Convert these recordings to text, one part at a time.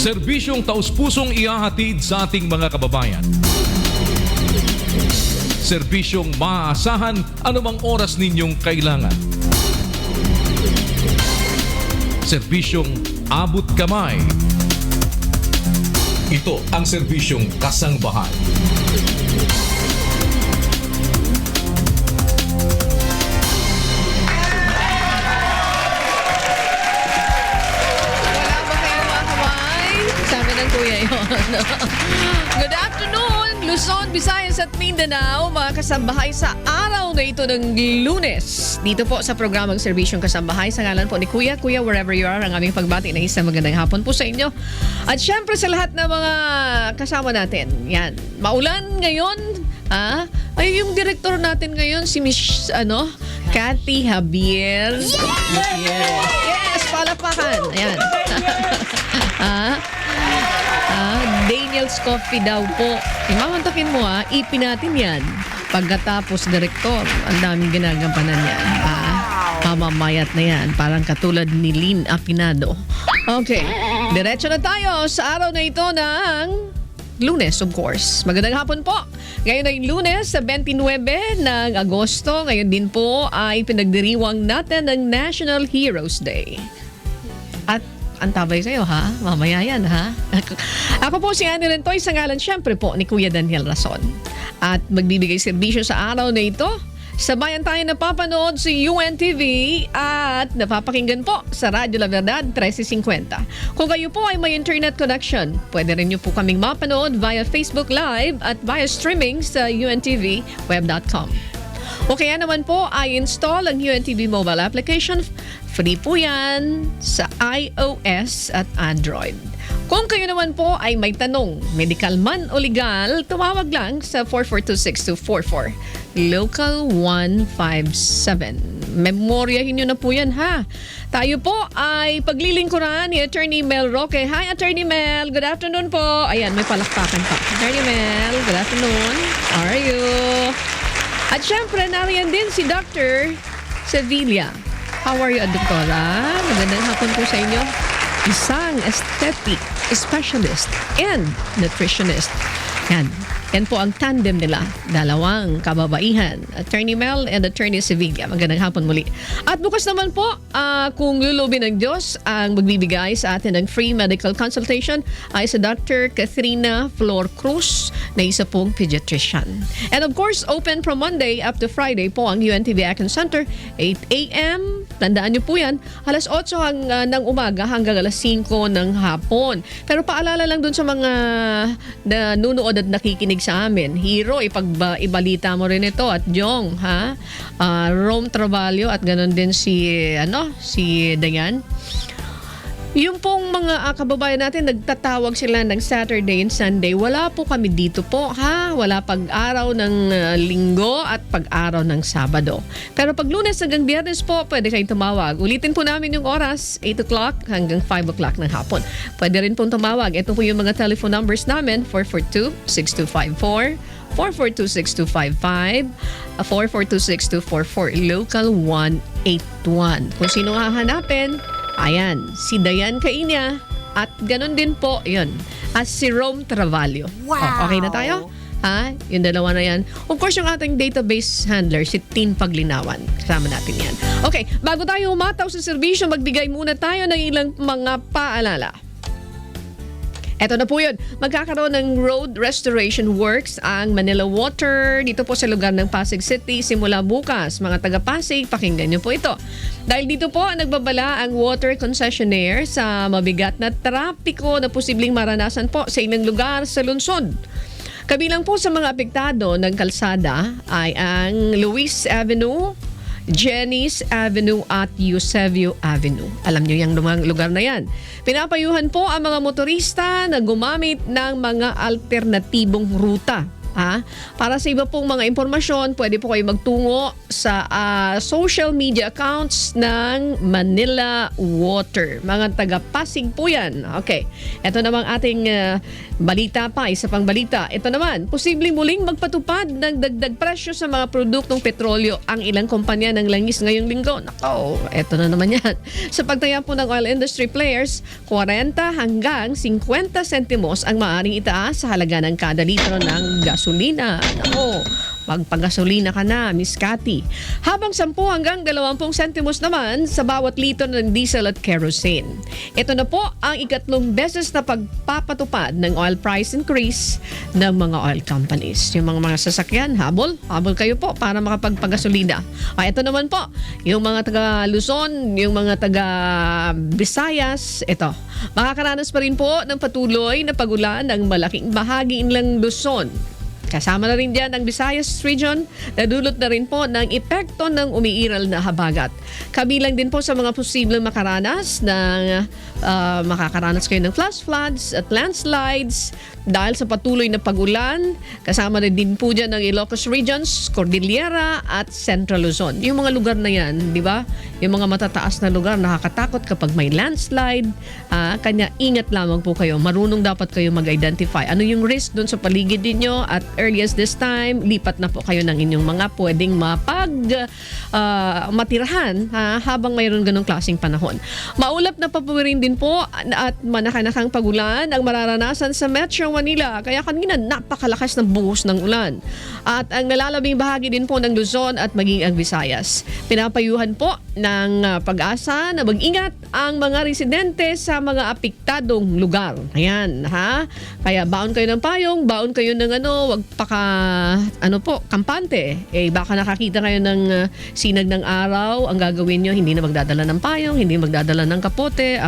Serbisyong taus-pusong ihahatid sa ating mga kababayan. Serbisyong maaasahan anumang oras ninyong kailangan. Serbisyong abot kamay. Ito ang serbisyong kasangbahay. Wala ba kayo mga kamay? Sabi ng kuya yun. Good afternoon, Luzon, Visayas at Mindanao, mga kasambahay sa araw na ito ng Lunes. Dito po sa programang Serbisyong Kasambahay, sa ngalan po ni Kuya, wherever you are, ang aming pagbati na isang magandang hapon po sa inyo. At syempre sa lahat ng mga kasama natin, yan, maulan ngayon, ay yung director natin ngayon, si Miss, Cathy Javier. Yes, palapakan. Ayan. Daniel's Coffee daw po. Imamantakin mo ipin natin yan. Pagkatapos direktor, ang daming ginagampanan yan. Mamamayat na yan. Parang katulad ni Lynn Apinado. Okay, diretso na tayo sa araw na ito ng Lunes, of course. Magandang hapon po. Ngayon ay Lunes, sa 29 ng Agosto. Ngayon din po ay pinagdiriwang natin ng National Heroes Day. At antabay sa'yo, ha? Mamaya yan, ha? Ako po si Annie Rentoy, sa ngalan siyempre po ni Kuya Daniel Rason. At magbibigay serbisyo sa araw na ito. Sabayan tayo napapanood sa UNTV at napapakinggan po sa Radyo La Verdad 1350. Kung kayo po ay may internet connection, pwede rin niyo po kaming mapanood via Facebook Live at via streaming sa untvweb.com. O kaya naman po ay install ang UNTV mobile application. Free po yan sa iOS at Android. Kung kayo naman po ay may tanong, medical man o legal, tumawag lang sa 4426244. Local 157. Memoryahin nyo na po yan, ha? Tayo po ay paglilingkuran ni Attorney Mel Roque. Hi, Attorney Mel. Good afternoon po. Ayan, may palakpakan pa. Attorney Mel, good afternoon. How are you? At syempre, nariyan din si Dr. Sevilla. How are you, Doktora? Magandang hapon po sa inyo. Isang aesthetic specialist and nutritionist. Yan po ang tandem nila. Dalawang kababaihan. Attorney Mel and Attorney Sevilla. Magandang hapon muli. At bukas naman po, kung lulubin ng Diyos, ang magbibigay sa atin ng free medical consultation ay si Dr. Catherina Flor Cruz na isa pong pediatrician. And of course, open from Monday up to Friday po ang UNTV Action Center, 8 a.m. Tandaan niyo po yan, alas 8 ng umaga hanggang alas 5 ng hapon. Pero paalala lang dun sa mga nanunood at nakikinig sa amin, Hero, ibalita mo rin ito at Jong, ha? Rome Travalio at ganon din si Dayan. Yung pong mga kababayan natin, nagtatawag sila ng Saturday and Sunday. Wala po kami dito po, ha? Wala pag-araw ng Linggo at pag-araw ng Sabado. Pero pag Lunes hanggang Biyernes po, pwede kayong tumawag. Ulitin po namin yung oras, 8 o'clock hanggang 5 o'clock ng hapon. Pwede rin pong tumawag. Ito po yung mga telephone numbers namin, 442-6254, 442-6255, 442-6244, local 181. Kung sino hahanapin, ayan, si Dayan Kainya at ganun din po, yun, at si Rome Travalio. Wow! Okay na tayo? Ha? Yung dalawa na yan. Of course, yung ating database handler, si Tin Paglinawan. Kasama natin yan. Okay, bago tayo umataw sa serbisyo, magbigay muna tayo ng ilang mga paalala. Eto na po yun. Magkakaroon ng road restoration works ang Manila Water dito po sa lugar ng Pasig City simula bukas. Mga taga-Pasig, pakinggan nyo po ito. Dahil dito po nagbabala ang water concessionaire sa mabigat na trapiko na posibleng maranasan po sa ilang lugar sa lungsod. Kabilang po sa mga apektado ng kalsada ay ang Luis Avenue, Jennys Avenue at Eusebio Avenue. Alam nyo yung lugar na yan. Pinapayuhan po ang mga motorista na gumamit ng mga alternatibong ruta Para sa iba pong mga impormasyon, pwede po kayo magtungo sa social media accounts ng Manila Water. Mga taga-Pasig po yan. Okay. Ito namang ating balita pa, isa pang balita. Ito naman, posibleng muling magpatupad ng dagdag presyo sa mga produktong petrolyo ang ilang kumpanya ng langis ngayong linggo. Nako, ito na naman yan. Sa pagtaya po ng oil industry players, 40 hanggang 50 sentimos ang maaaring itaas sa halaga ng kada litro ng gasolina. Nako, magpagasolina ka na, Miss Cathy. Habang 10 hanggang 20 sentimos naman sa bawat litro ng diesel at kerosene. Ito na po ang ikatlong beses na pagpapatupad ng oil price increase ng mga oil companies. Yung mga sasakyan, habol kayo po para makapagpagasolina. Ito naman po, yung mga taga Luzon, yung mga taga Visayas, ito. Makakaranas pa rin po ng patuloy na pagulan ng malaking bahagi ng Luzon. Kasama na rin dyan ang Visayas region na dulot na rin po ng epekto ng umiiral na habagat. Kabilang din po sa mga posibleng makakaranas kayo ng flash floods at landslides dahil sa patuloy na pagulan. Kasama rin din po dyan ang Ilocos regions, Cordillera at Central Luzon. Yung mga lugar na yan, di ba? Yung mga matataas na lugar, nakakatakot kapag may landslide. Kanya ingat lamang po kayo. Marunong dapat kayo mag-identify. Ano yung risk dun sa paligid ninyo at earliest this time, lipat na po kayo ng inyong mga pwedeng matirahan habang mayroon ganong klaseng panahon. Maulap na papuwirin din po at manakanakang pagulan ang mararanasan sa Metro Manila. Kaya kanina napakalakas ng buhos ng ulan. At ang nalalabing bahagi din po ng Luzon at maging ang Visayas. Pinapayuhan po ng pag-asa na mag-ingat ang mga residente sa mga apektadong lugar. Ayan, Kaya baon kayo ng payong, baon kayo ng wag kampante. Baka nakakita kayo ng sinag ng araw, ang gagawin nyo, hindi na magdadala ng payong, hindi magdadala ng kapote,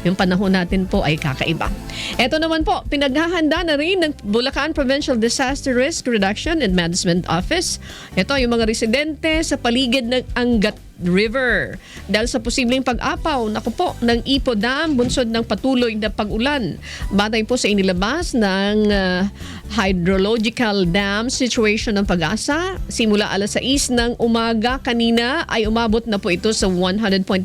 yung panahon natin po ay kakaiba. Ito naman po, pinaghahanda na rin ng Bulacan Provincial Disaster Risk Reduction and Management Office. Ito, yung mga residente sa paligid ng Angat River. Dahil sa posibleng pag-apaw, ng Ipo Dam, bunsod ng patuloy na pag-ulan. Batay po sa inilabas ng hydrological dam situation ng Pag-asa, simula alas 6 ng umaga kanina ay umabot na po ito sa 100.95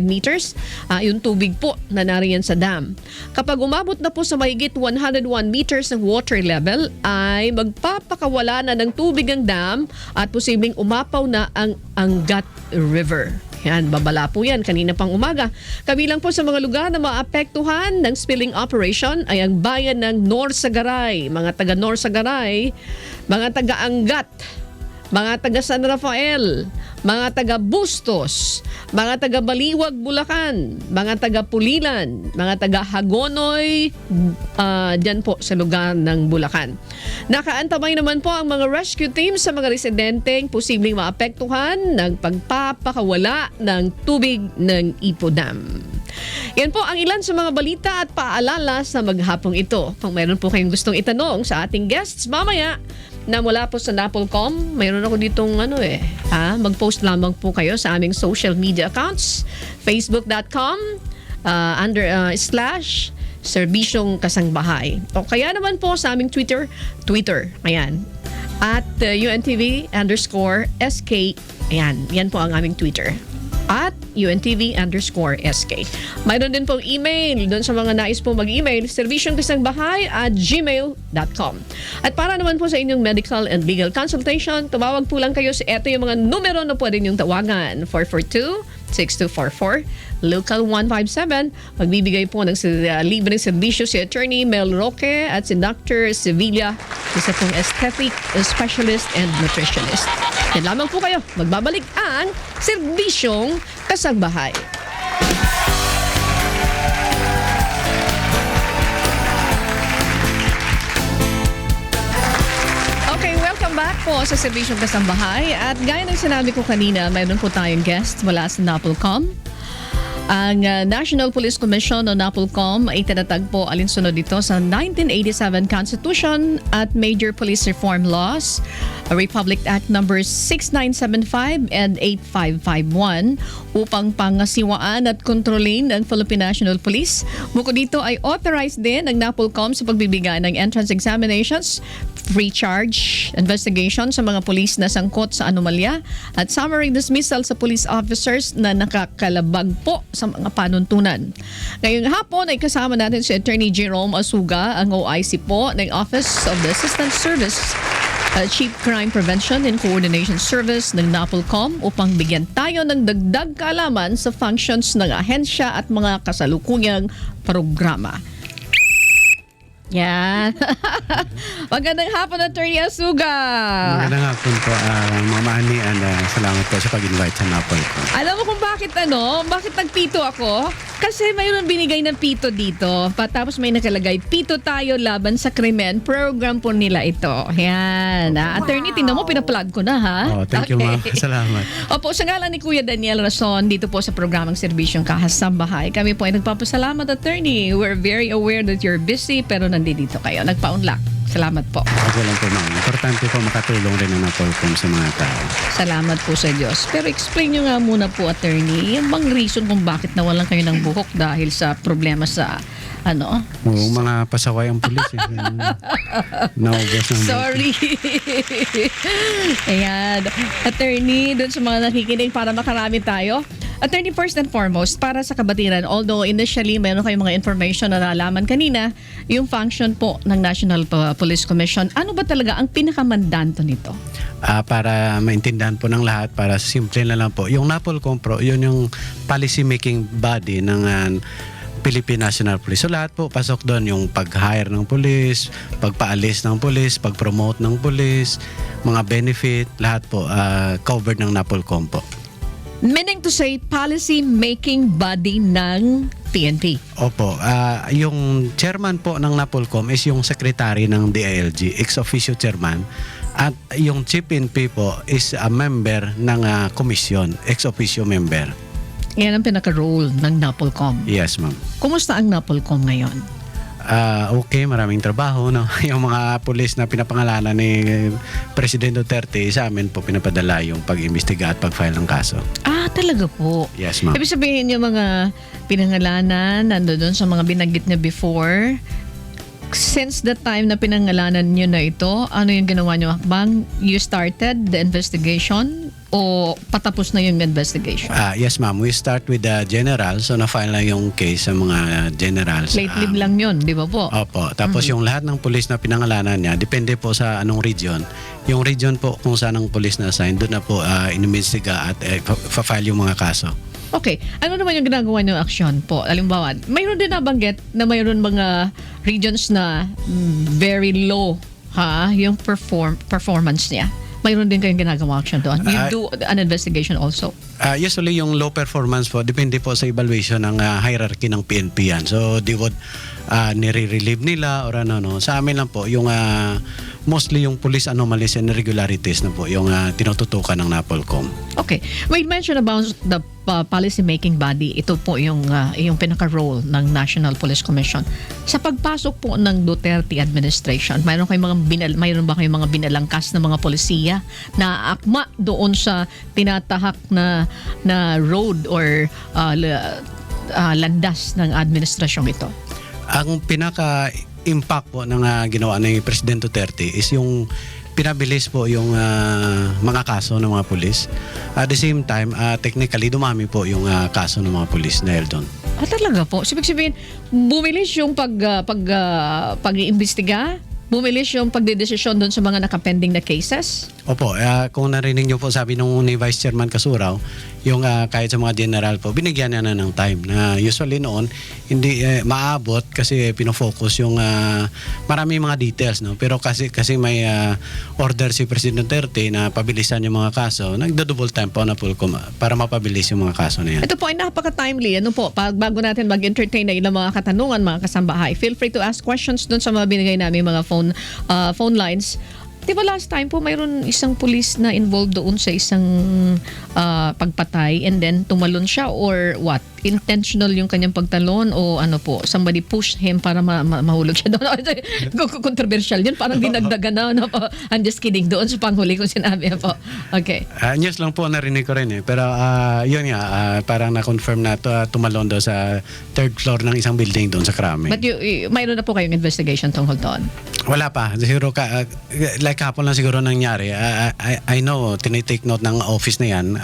meters. Yung tubig po na nariyan sa dam. Kapag umabot na po sa mahigit 101 meters ng water level, ay magpapakawala na ng tubig ang dam at posibleng umapaw na ang Angat River. Yan, babala po yan kanina pang umaga. Kabilang po sa mga lugar na maapektuhan ng spilling operation ay ang bayan ng Norsagaray, mga taga Norsagaray, mga taga Angat, mga taga San Rafael, mga taga Bustos, mga taga Baliwag, Bulacan, mga taga Pulilan, mga taga Hagonoy, dyan po sa lugar ng Bulacan. Nakaantabay naman po ang mga rescue teams sa mga residenteng posibleng maapektuhan ng pagpapakawala ng tubig ng Ipo Dam. Yan po ang ilan sa mga balita at paalala sa maghapong ito. Kung mayroon po kayong gustong itanong sa ating guests mamaya, na mula po sa Napolcom, mayroon ako ditong mag-post lamang po kayo sa aming social media accounts, facebook.com /Serbisyong Kasangbahay. O kaya naman po sa aming Twitter, ayan, at UNTV_SK, ayan, yan po ang aming Twitter. At UNTV_SK. Mayroon din pong email doon sa mga nais po mag-email, serbisyongkasangbahay@gmail.com. At para naman po sa inyong medical and legal consultation, tumawag po lang kayo sa ito yung mga numero na pwede niyong tawagan. 442-6244, local 157. Magbibigay po ng libreng serbisyo si Attorney Mel Roque at si Dr. Sevilla, isa pong aesthetic specialist and nutritionist. Yan lamang po kayo. Magbabalik ang Serbisyong Kasangbahay. Okay, welcome back po sa Serbisyong Kasangbahay. At gaya ng sinabi ko kanina, mayroon po tayong guest mula sa Napolcom. Ang National Police Commission o NAPOLCOM ay tinatagpo alinsunod dito sa 1987 Constitution at Major Police Reform Laws, Republic Act numbers 6975 and 8551 upang pangasiwaan at kontrolin ang Philippine National Police. Bukod dito ay authorized din ang NAPOLCOM sa pagbibigay ng entrance examinations, free charge investigation sa mga pulis na sangkot sa anomalya at summary dismissal sa police officers na nakakalabag po sa mga panuntunan. Ngayong hapon ay kasama natin si Attorney Jerome Asuga, ang OIC po ng Office of the Assistant Service Chief Crime Prevention and Coordination Service ng NAPOLCOM upang bigyan tayo ng dagdag kaalaman sa functions ng ahensya at mga kasalukuyang programa. Yan. Magandang hapon, Attorney Asuga. Magandang hapon po, Mama Ani, and salamat po sa pag-invite sa NAPOLCOM. Alam mo kung bakit nagpito ako? Kasi mayroon binigay ng pito dito. Tapos may nakalagay, pito tayo laban sa krimen. Program po nila ito. Yan. Attorney, tingnan mo, pinaplug ko na, ha? Oh, thank you, Ma'am. Salamat. Opo, sa ngalan ni Kuya Daniel Rason, dito po sa programang Serbisyong Kahasambahay. Kami po ay nagpapasalamat, Attorney. We're very aware that you're busy, pero nandito kayo. Nagpa-unlock. Salamat po. Ako lang po, Ma'am. Importante po makatulong rin ang NAPOLCOM sa mga tao. Salamat po sa Diyos. Pero explain nyo nga muna po, Attorney, yung bang reason kung bakit nawalan kayo ng buhok dahil sa problema sa Mga pasaway ang pulis. Naubos ng Sorry. Ayan. Attorney, dun sa mga nakikinig para makarami tayo. Attorney, first and foremost, para sa kabatiran, although initially meron kayong mga information na nalaman kanina, yung function po ng National Police Commission, ano ba talaga ang pinakamandanto nito? Para maintindihan po ng lahat, para simple na lang po, yung NAPOLCOM Pro, yun yung policy making body ng Philippine National Police. So lahat po pasok doon, yung pag-hire ng police, pagpaalis ng police, pag-promote ng police, mga benefit, lahat po covered ng NAPOLCOM po. Meaning to say, policy-making body ng PNP. Opo. Yung chairman po ng NAPOLCOM is yung secretary ng DILG, ex-officio chairman. At yung chief PNP po is a member ng komisyon, ex-officio member. Yan ang pinaka-role ng NAPOLCOM. Yes, ma'am. Kumusta ang NAPOLCOM ngayon? Okay, maraming trabaho. No? Yung mga pulis na pinapangalanan ni President Duterte, sa amin po pinapadala yung pag-imbestiga at pag-file ng kaso. Talaga po? Yes, ma'am. Ibig sabihin yung mga pinangalanan, nandun sa mga binanggit niya before, since the time na pinangalanan niyo na ito, ano yung ginawa niyo? Bang you started the investigation o patapos na yung investigation? Yes, ma'am. We start with the general. So, na-file na yung case sa mga generals. Late leave lang yun, di ba po? Opo. Tapos yung lahat ng pulis na pinangalanan niya, depende po sa anong region. Yung region po kung saan ang pulis na assign, doon na po inimbestiga at fa-file yung mga kaso. Okay. Ano naman yung ginagawa niyong aksyon po? Halimbawa, mayroon din nabanggit na mayroon mga regions na very low yung performance niya. Mayroon din kayong ginagawa action doon. You do an investigation also? Usually yung low performance po, depende po sa evaluation ng hierarchy ng PNP yan. So, they would nire-relieve nila or ano. Sa amin lang po, yung mostly yung police anomalies and irregularities na po, yung tinututukan ng NAPOLCOM. Okay. We mentioned about the policy-making body. Ito po yung pinaka-role ng National Police Commission. Sa pagpasok po ng Duterte administration, mayroon ba kayong mga binalangkas na mga polisiya na akma doon sa tinatahak na road or landas ng administrasyong ito? Ang pinaka-impact po ng ginawa ni President Duterte is yung pinabilis po yung mga kaso ng mga pulis. At the same time, technically dumami po yung kaso ng mga pulis dahil doon. Talaga po? Ibig sabihin, bumilis yung pag-iimbestiga? Bumilis yung pagdedesisyon doon sa mga nakapending na cases? Opo, kung narinig niyo po sabi nung ni Vice Chairman Kasuraw, yung kahit sa mga general po, binigyan niya na ng time na usually noon hindi maabot kasi pinofocus yung marami mga details, no? Pero kasi may order si President Duterte na pabilisan yung mga kaso, nagdo-double time po na POLCOM para mapabilis yung mga kaso na yan. Ito po ay napaka-timely. Ano po, bago natin mag-entertain na ilang mga katanungan, mga kasambahay, feel free to ask questions doon sa mga binigay namin mga phone lines. Di ba last time po mayroon isang police na involved doon sa isang pagpatay and then tumalon siya or what? Intentional yung kanyang pagtalon o ano po? Somebody pushed him para mahulog siya doon. Controversial yun. Parang dinagdagan na. Ano po? I'm just kidding. Doon sa panghuli kong sinabi po. Okay. News lang po narinig ko rin eh. Pero yun nga, parang na-confirm na tumalon daw sa third floor ng isang building doon sa Krame. But mayroon na po kayong investigation tungkol doon? Wala pa. Siguro like hapon lang siguro nangyari. I know, tinitake note ng office na yan.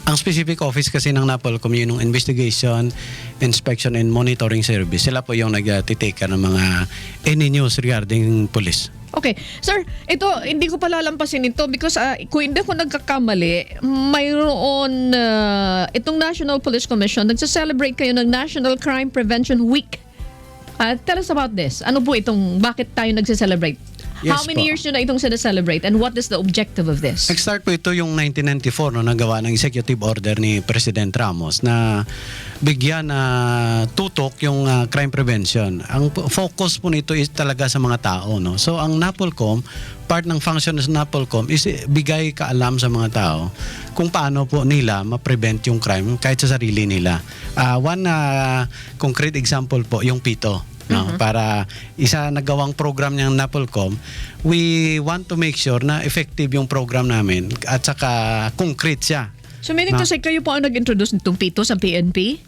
Ang specific office kasi ng NAPOLCOM yun yung Investigation, Inspection and Monitoring Service. Sila po yung nag-take ng mga any news regarding police. Okay. Sir, ito, hindi ko palalampasin ito because kung hindi ko nagkakamali, mayroon itong National Police Commission, nagsa-celebrate kayo ng National Crime Prevention Week. Tell us about this. Ano po itong, bakit tayo nagsa-celebrate? Yes, How many po. years nyo na itong celebrate and what is the objective of this? Nag-start po ito yung 1994 no, nagawa ng executive order ni President Ramos na bigyan tutok yung crime prevention. Ang focus po nito is talaga sa mga tao. No? So ang NAPOLCOM, part ng function ng NAPOLCOM is bigay kaalam sa mga tao kung paano po nila ma-prevent yung crime kahit sa sarili nila. One concrete example po, yung PITO. No, para isa nagawang program ng NAPOLCOM, we want to make sure na effective yung program namin at saka concrete siya. So meaning to say, kayo po ang nag-introduce nitong PITO sa PNP?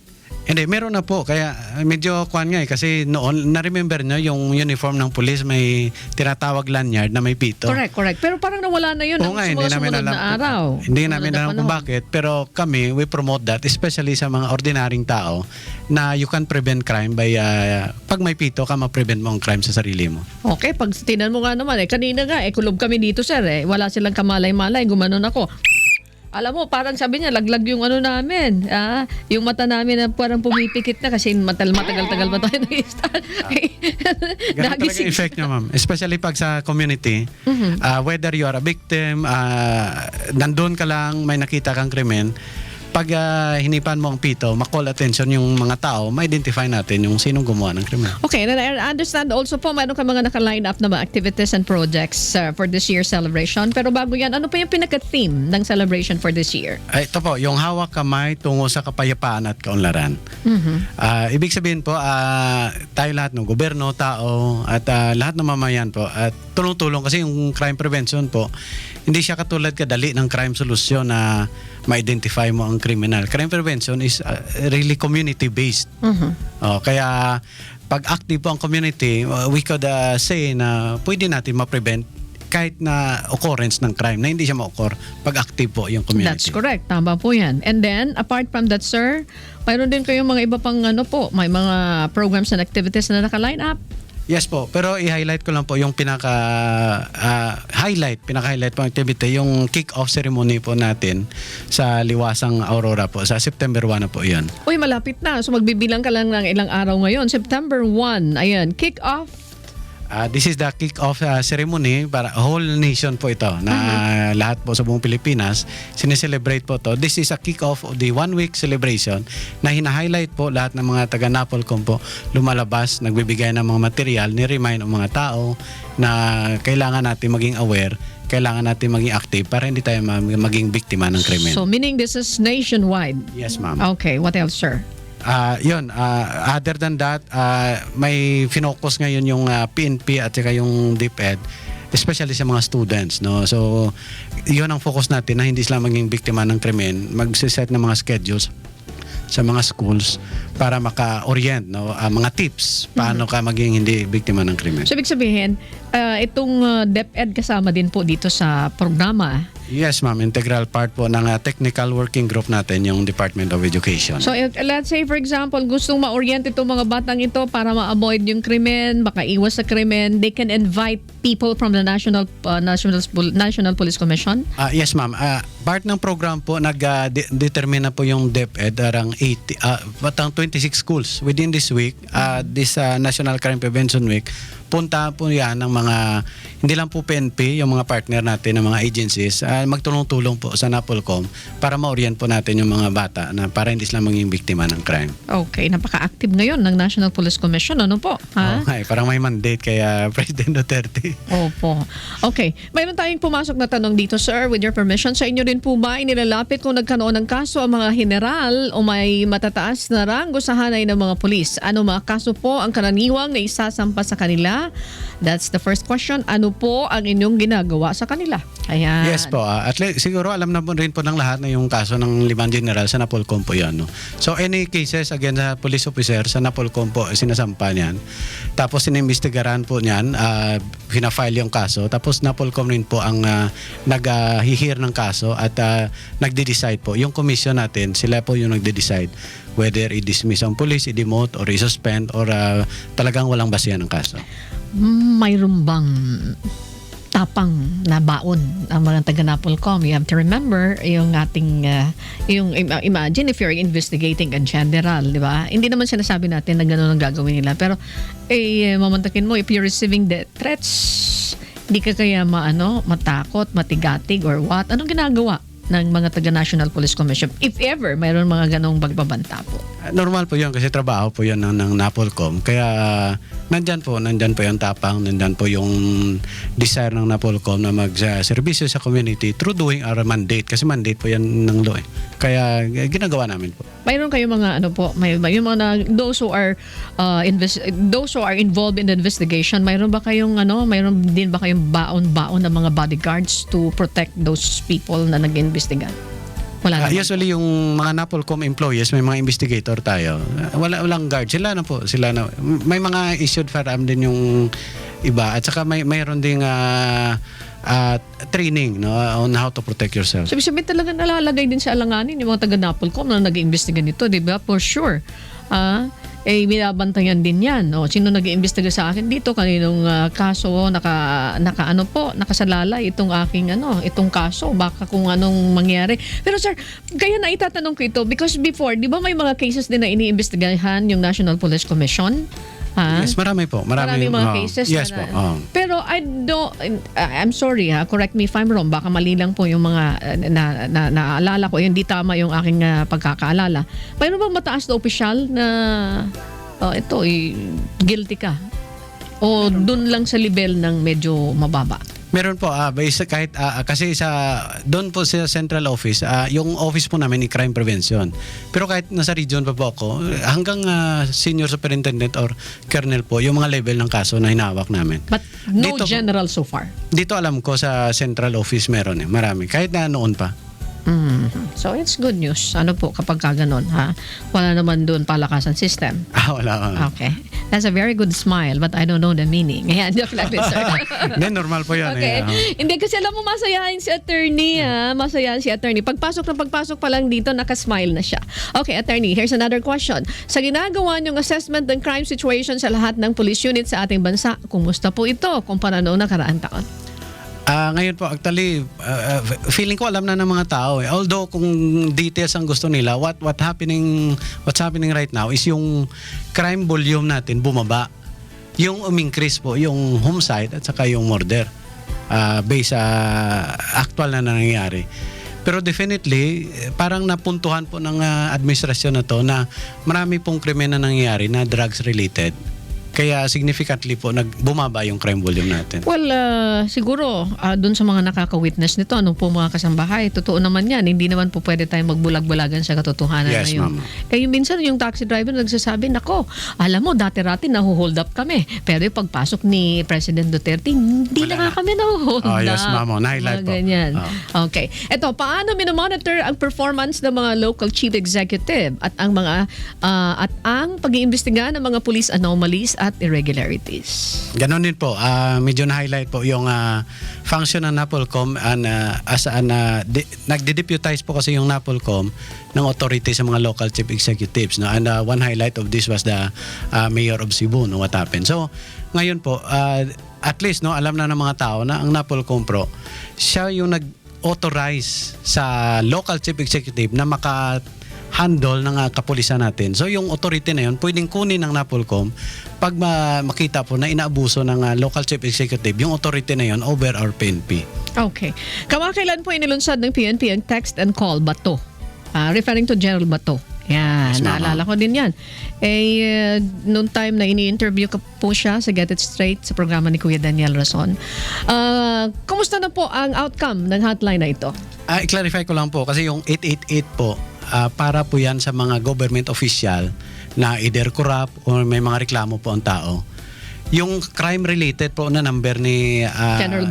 Hindi, meron na po. Kaya medyo kuhan nga eh. Kasi noon, na-remember nyo yung uniform ng police, may tinatawag lanyard na may pito. Correct. Pero parang nawala na yun Oo nga, sa hindi mga namin sumunod alam. na araw. Hindi Sumunod namin na alam kung panahon. bakit. Pero kami, we promote that, especially sa mga ordinaryong tao, na you can prevent crime by, pag may pito ka, ma-prevent mo ang crime sa sarili mo. Okay, pag tinan mo nga naman, kanina nga, kulob kami dito, sir, wala silang kamalay-malay, gumanon ako. Alam mo, parang sabi niya, laglag yung ano namin. Yung mata namin na parang pumipikit na kasi matagal-tagal pa tayo nag-start. Ganun talaga yung effect niya, ma'am. Especially pag sa community, whether you are a victim, nandun ka lang, may nakita kang krimen, pag hinipan mo ang pito, ma-call attention yung mga tao, ma-identify natin yung sinong gumawa ng krimen. Okay, and I understand also po, mayroon ka mga naka-line up na mga activities and projects for this year's celebration. Pero bago yan, ano pa yung pinaka-theme ng celebration for this year? Ito po, yung hawak kamay tungo sa kapayapaan at kaunlaran. Ibig sabihin po, tayo lahat ng gobyerno, tao, at lahat ng mamayan po, at tulong-tulong kasi yung crime prevention po, hindi siya katulad kadali ng crime solution na ma-identify mo ang criminal. Crime prevention is really community-based. Kaya pag active po ang community, we could say na pwede natin ma-prevent kahit na occurrence ng crime na hindi siya ma-occur pag active po yung community. That's correct. Tama po yan. And then, apart from that, sir, mayroon din kayong mga iba pang may mga programs and activities na naka-line up? Yes po, pero i-highlight ko lang po yung pinaka-highlight po ang activity, yung kick-off ceremony po natin sa Liwasang Aurora po. Sa September 1 na po yun. Uy, malapit na. So magbibilang ka lang ng ilang araw ngayon. September 1, ayan, kick-off. This is the kick-off ceremony para whole nation po ito na lahat po sa buong Pilipinas sineselebrate po to. This is a kick-off of the 1 week celebration na hina-highlight po lahat ng mga taga NAPOLCOM po lumalabas, nagbibigay ng mga material, ni-remind ang mga tao na kailangan natin maging aware, kailangan natin maging active para hindi tayo maging biktima ng krimen. So meaning this is nationwide? Yes, ma'am. Okay, what else, sir? Other than that, may finocus ngayon yung PNP at saka yung DepEd, especially sa mga students, no. So yun ang focus natin na hindi sila maging biktima ng krimen, magsiset ng mga schedules sa mga schools para maka-orient, no, mga tips paano ka maging hindi biktima ng krimen. So ibig sabihin, itong DepEd kasama din po dito sa programa. Yes, ma'am. Integral part po ng technical working group natin, yung Department of Education. So let's say for example, gustong ma-orient itong mga batang ito para ma-avoid yung krimen, makaiwas sa krimen, they can invite people from the National Police Commission? Yes, ma'am. Part ng program po, nag-determine na po yung DepEd arang 26 schools within this week, this National Crime Prevention Week. punta po yan ng mga, hindi lang po PNP, yung mga partner natin ng mga agencies, magtulong-tulong po sa NAPOLCOM para ma-orient po natin yung mga bata na para hindi sila maging biktima ng crime. Okay, napaka-active ngayon ng National Police Commission. Ano po? Ha? Okay, parang may mandate kaya President Duterte. Opo. Okay. Mayroon tayong pumasok na tanong dito, sir. With your permission, sa inyo din po ba inilalapit kung nagkaroon ng kaso ang mga general o may matataas na ranggo sa hanay ng mga pulis? Ano mga kaso po ang karaniwang na isasampa sa kanila? That's the first question. Ano po ang inyong ginagawa sa kanila? Ayan. Yes po. At least, siguro alam na po rin po ng lahat na yung kaso ng 5 general sa NAPOLCOM po yan. No? So any cases against sa police officer sa NAPOLCOM po, sinasampa niyan. Tapos inimbestigaran po niyan, pinafile yung kaso. Tapos NAPOLCOM rin po ang nag-hear ng kaso at nagde-decide po. Yung commission natin, sila po yung nagde-decide whether i-dismiss ang police, i-demote, or i-suspend, or talagang walang basihan ng kaso. Mayroon bang tapang na baon ang mga taga NAPOLCOM? You have to remember yung ating imagine if you're investigating a general, di ba? Hindi naman sinasabi natin na gano'n ang gagawin nila, pero mamantakin mo, if you're receiving the threats, hindi ka kaya matakot, matigatig, or what? Anong ginagawa ng mga taga National Police Commission if ever mayroon mga ganong pagbabanta po? Normal po yun kasi trabaho po yun ng NAPOLCOM. Kaya nandyan po yung tapang, nandyan po yung desire ng NAPOLCOM na magserbisyo sa community through doing our mandate. Kasi mandate po yan ng law. Kaya ginagawa namin po. Mayroon kayong mga yung mga those who are involved in the investigation, mayroon din ba kayong baon ng mga bodyguards to protect those people na nag-imbestiga? Wala naman. Usually yung mga NAPOLCOM employees, may mga investigator tayo. Walang guard. Sila na. May mga issued firearm din yung iba. At saka mayroon ding training on how to protect yourself. So, sabi talaga nalalagay din sa alanganin yung mga taga NAPOLCOM na nag-iimbestiga nito, di ba? For sure. Binabantayan din yan. Sino nag-iimbestiga sa akin dito? Kaninong kaso nakasalalay itong aking itong kaso? Baka kung anong mangyari. Pero sir, kaya na itatanong ko ito because before, di ba may mga cases din na iniimbestigahan yung National Police Commission? Yes, marami po. Maraming mga cases. Yes po. Pero I'm sorry correct me if I'm wrong. Baka mali lang po yung mga naalala ko. Hindi tama yung aking pagkakaalala. Mayroon bang mataas na opisyal na guilty ka? O dun lang sa level ng medyo mababa? Meron po, kahit kasi doon po sa central office, yung office po namin crime prevention. Pero kahit nasa region pa po ako, hanggang senior superintendent or colonel po, yung mga level ng kaso na hinawak namin. But no dito, general so far? Dito alam ko sa central office meron marami. Kahit na noon pa. So it's good news. Kapag gano'n, ha? Wala naman doon palakasan system. Wala. Okay. That's a very good smile, but I don't know the meaning. Ayan, joke lang din, sir. Hindi, normal po yan. Okay. Hindi, kasi alam mo, masayahin si attorney, ha? Masayahin si attorney. Pagpasok pa lang dito, nakasmile na siya. Okay, attorney, here's another question. Sa ginagawa niyong assessment ng crime situation sa lahat ng police unit sa ating bansa, kumusta po ito kumpara noong nakaraang taon? Ngayon po, actually, feeling ko alam na ng mga tao. Although kung details ang gusto nila, what's happening right now is yung crime volume natin bumaba. Yung increase po, yung homicide at saka yung murder based sa actual na nangyayari. Pero definitely, parang napuntuhan po ng administrasyon na to na marami pong krimen na nangyayari na drugs related. Kaya significantly po bumaba yung crime volume natin. Well, siguro dun sa mga nakaka-witness nito, mga kasambahay, totoo naman yan. Hindi naman po pwede tayong magbulag-bulagan sa katotohanan yes, na yun. Kaya minsan yung taxi driver nagsasabi, nako, alam mo, dati-rati nahuhold up kami. Pero yung pagpasok ni President Duterte, hindi na nga kami nahuhold up. Yes, ma'am. Na-highlight po. Ganyan. Okay. Ito, paano minomonitor ang performance ng mga local chief executive at ang pag-iimbestiga ng mga police anomalies at irregularities? Ganon din po. Medyo na-highlight po yung function ng NAPOLCOM nagde-deputize po kasi yung NAPOLCOM ng authority sa mga local chief executives. No? And one highlight of this was the Mayor of Cebu, what happened. So, ngayon po, at least alam na ng mga tao na ang NAPOLCOM Pro, siya yung nag-authorize sa local chief executive na handle ng kapulisan natin. So yung authority na yun, pwedeng kunin ng NAPOLCOM pag makita po na inaabuso ng local chief executive, yung authority na yun over our PNP. Okay. Kamakailan po inilunsad ng PNP ang text and call Bato? Referring to General Bato. Yan, Yes, ma'am. naalala ko din yan. Noong time na ini-interview ka po siya sa Get It Straight sa programa ni Kuya Daniel Rason, kumusta na po ang outcome ng hotline na ito? I-clarify ko lang po kasi yung 888 po, para po yan sa mga government official na either corrupt or may mga reklamo po ang tao. Yung crime-related po na number ni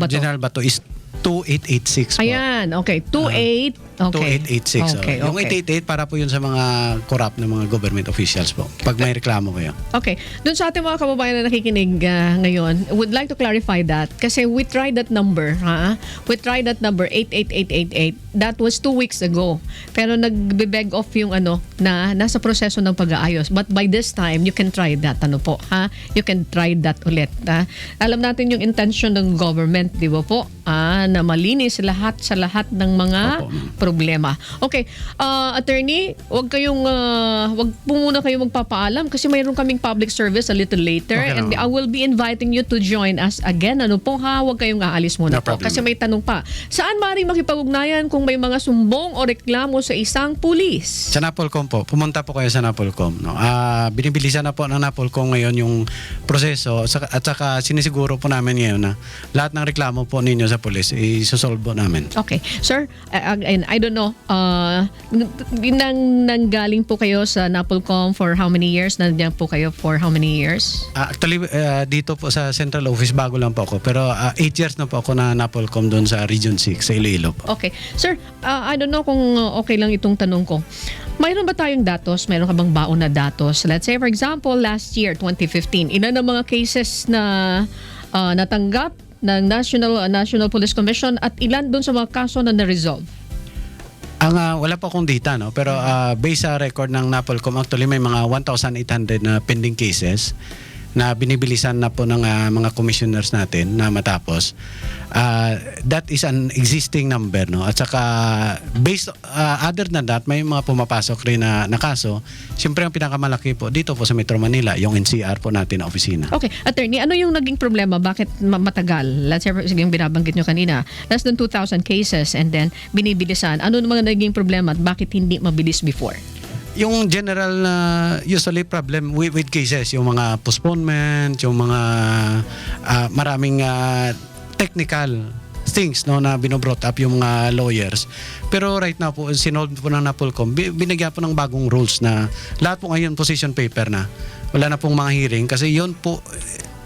General Bato. Is 2886 po. Ayan, okay. 2886. Okay, Yung okay. 888 para po yun sa mga corrupt na mga government officials po. Pag may reklamo kayo. Okay. Doon sa ating mga kababayan na nakikinig ngayon, would like to clarify that kasi we tried that number, We tried that number 88888. That was 2 weeks ago. Pero nagbe-beg off yung na nasa proseso ng pag-aayos. But by this time, you can try that You can try that ulit. Alam natin yung intention ng government, di ba po? Na malinis lahat sa lahat ng mga problema. Okay, attorney, wag po muna kayo magpapaalam kasi mayroon kaming public service a little later, Okay, and no. I will be inviting you to join us again. Huwag kayong aalis muna No po problem. kasi may tanong pa. Saan maaaring makipag-ugnayan kung may mga sumbong o reklamo sa isang pulis? Sa NAPOLCOM po, pumunta po kayo sa NAPOLCOM. No? Binibilisan na po ng NAPOLCOM ngayon yung proseso at saka sinisiguro po namin ngayon na lahat ng reklamo po ninyo sa pulis, isosolve po namin. Okay. Sir, and I don't know, nanggaling po kayo sa NAPOLCOM for how many years? Nandiyan po kayo for how many years? Actually, dito po sa central office, bago lang po ako. Pero 8 years na po ako na NAPOLCOM doon sa Region 6, sa Iloilo po. Okay. Sir, I don't know kung okay lang itong tanong ko. Mayroon ba tayong datos? Mayroon ka bang baon na datos? Let's say, for example, last year, 2015, ilan ang mga cases na natanggap ng National Police Commission at ilan doon sa mga kaso na na-resolve? Wala pa akong data, no? Pero based sa record ng NAPOLCOM, actually may mga 1,800 na pending cases na binibilisan na po ng mga commissioners natin na matapos. That is an existing number, no? At saka based other than that, may mga pumapasok rin na kaso. Siyempre ang pinakamalaki po dito po sa Metro Manila, yung NCR po natin na opisina. Okay. Attorney, ano yung naging problema? Bakit matagal? Let's say, yung binabanggit nyo kanina, less than 2,000 cases and then binibilisan. Ano naman naging problema at bakit hindi mabilis before? Yung general na usually problem with cases, yung mga postponement, yung mga maraming technical things, no, na binobrought up yung mga lawyers. Pero right now po, sinolve po ng NAPOLCOM, binigyan po ng bagong rules na lahat po ngayon position paper na. Wala na pong mga hearing kasi yun po,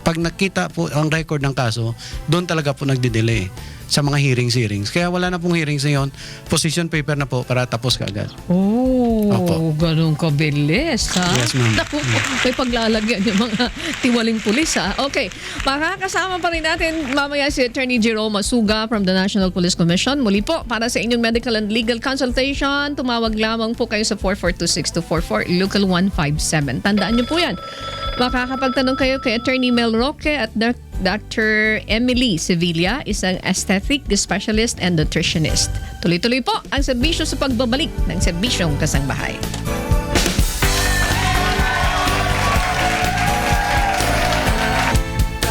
pag nakita po ang record ng kaso, doon talaga po nagde-delay sa mga hearings. Kaya wala na pong hearings ngayon, position paper na po para tapos kaagad. Oh, ganun kabilis, ha? Yes, ma'am. Naku, may paglalagyan yung mga tiwaling pulis, ha? Okay, makakasama pa rin natin mamaya si Attorney Jerome Masuga from the National Police Commission. Muli po, para sa inyong medical and legal consultation, tumawag lamang po kayo sa 4426-244, local 157. Tandaan niyo po yan. Makakapagtanong kayo kay Attorney Mel Roque at Dr. Emily Sevilla, isang aesthetic specialist and nutritionist. Tuloy-tuloy po ang serbisyo sa pagbabalik ng serbisyong Kasangbahay.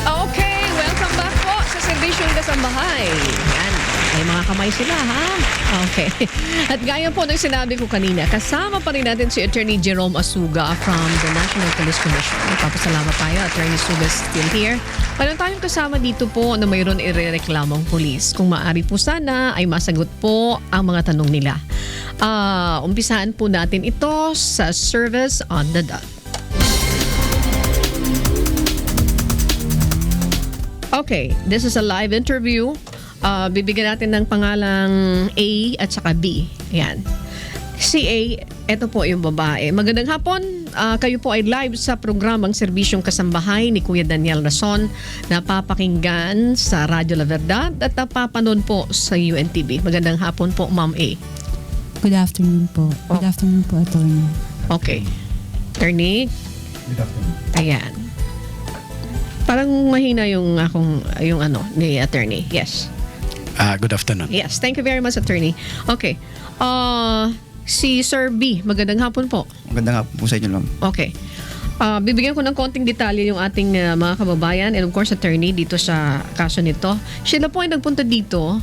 Okay, welcome back po sa serbisyong Kasangbahay. Yan, may mga kamay sila, ha? Okay. At gaya po ng sinabi ko kanina, kasama pa rin natin si Attorney Jerome Masuga from the National Police Commission. Nagpapasalamat tayo, Attorney Suga still here. Meron tayong kasama dito po na mayroon irereklamong pulis. Kung maaari po sana ay masagot po ang mga tanong nila. Umpisahan po natin ito sa Service on the Dot. Okay, this is a live interview. Bibigyan natin ng pangalang A at saka B. Ayan. Si A, ito po yung babae. Magandang hapon. Kayo po ay live sa programang Serbisyong Kasambahay ni Kuya Daniel Rason, napapakinggan sa Radyo La Verdad at napapanood po sa UNTV. Magandang hapon po, Ma'am A. Good afternoon po. Good afternoon po, Attorney. Okay. Attorney? Good afternoon. Ayan. Parang mahina yung ni Attorney. Yes. Good afternoon. Yes, thank you very much, Attorney. Okay. si Sir B. Magandang hapon po. Maganda nga po sa inyo lang. Okay. Bibigyan ko ng konting detalye yung ating mga kababayan and of course attorney dito sa kaso nito. Sila po ay nagpunta dito,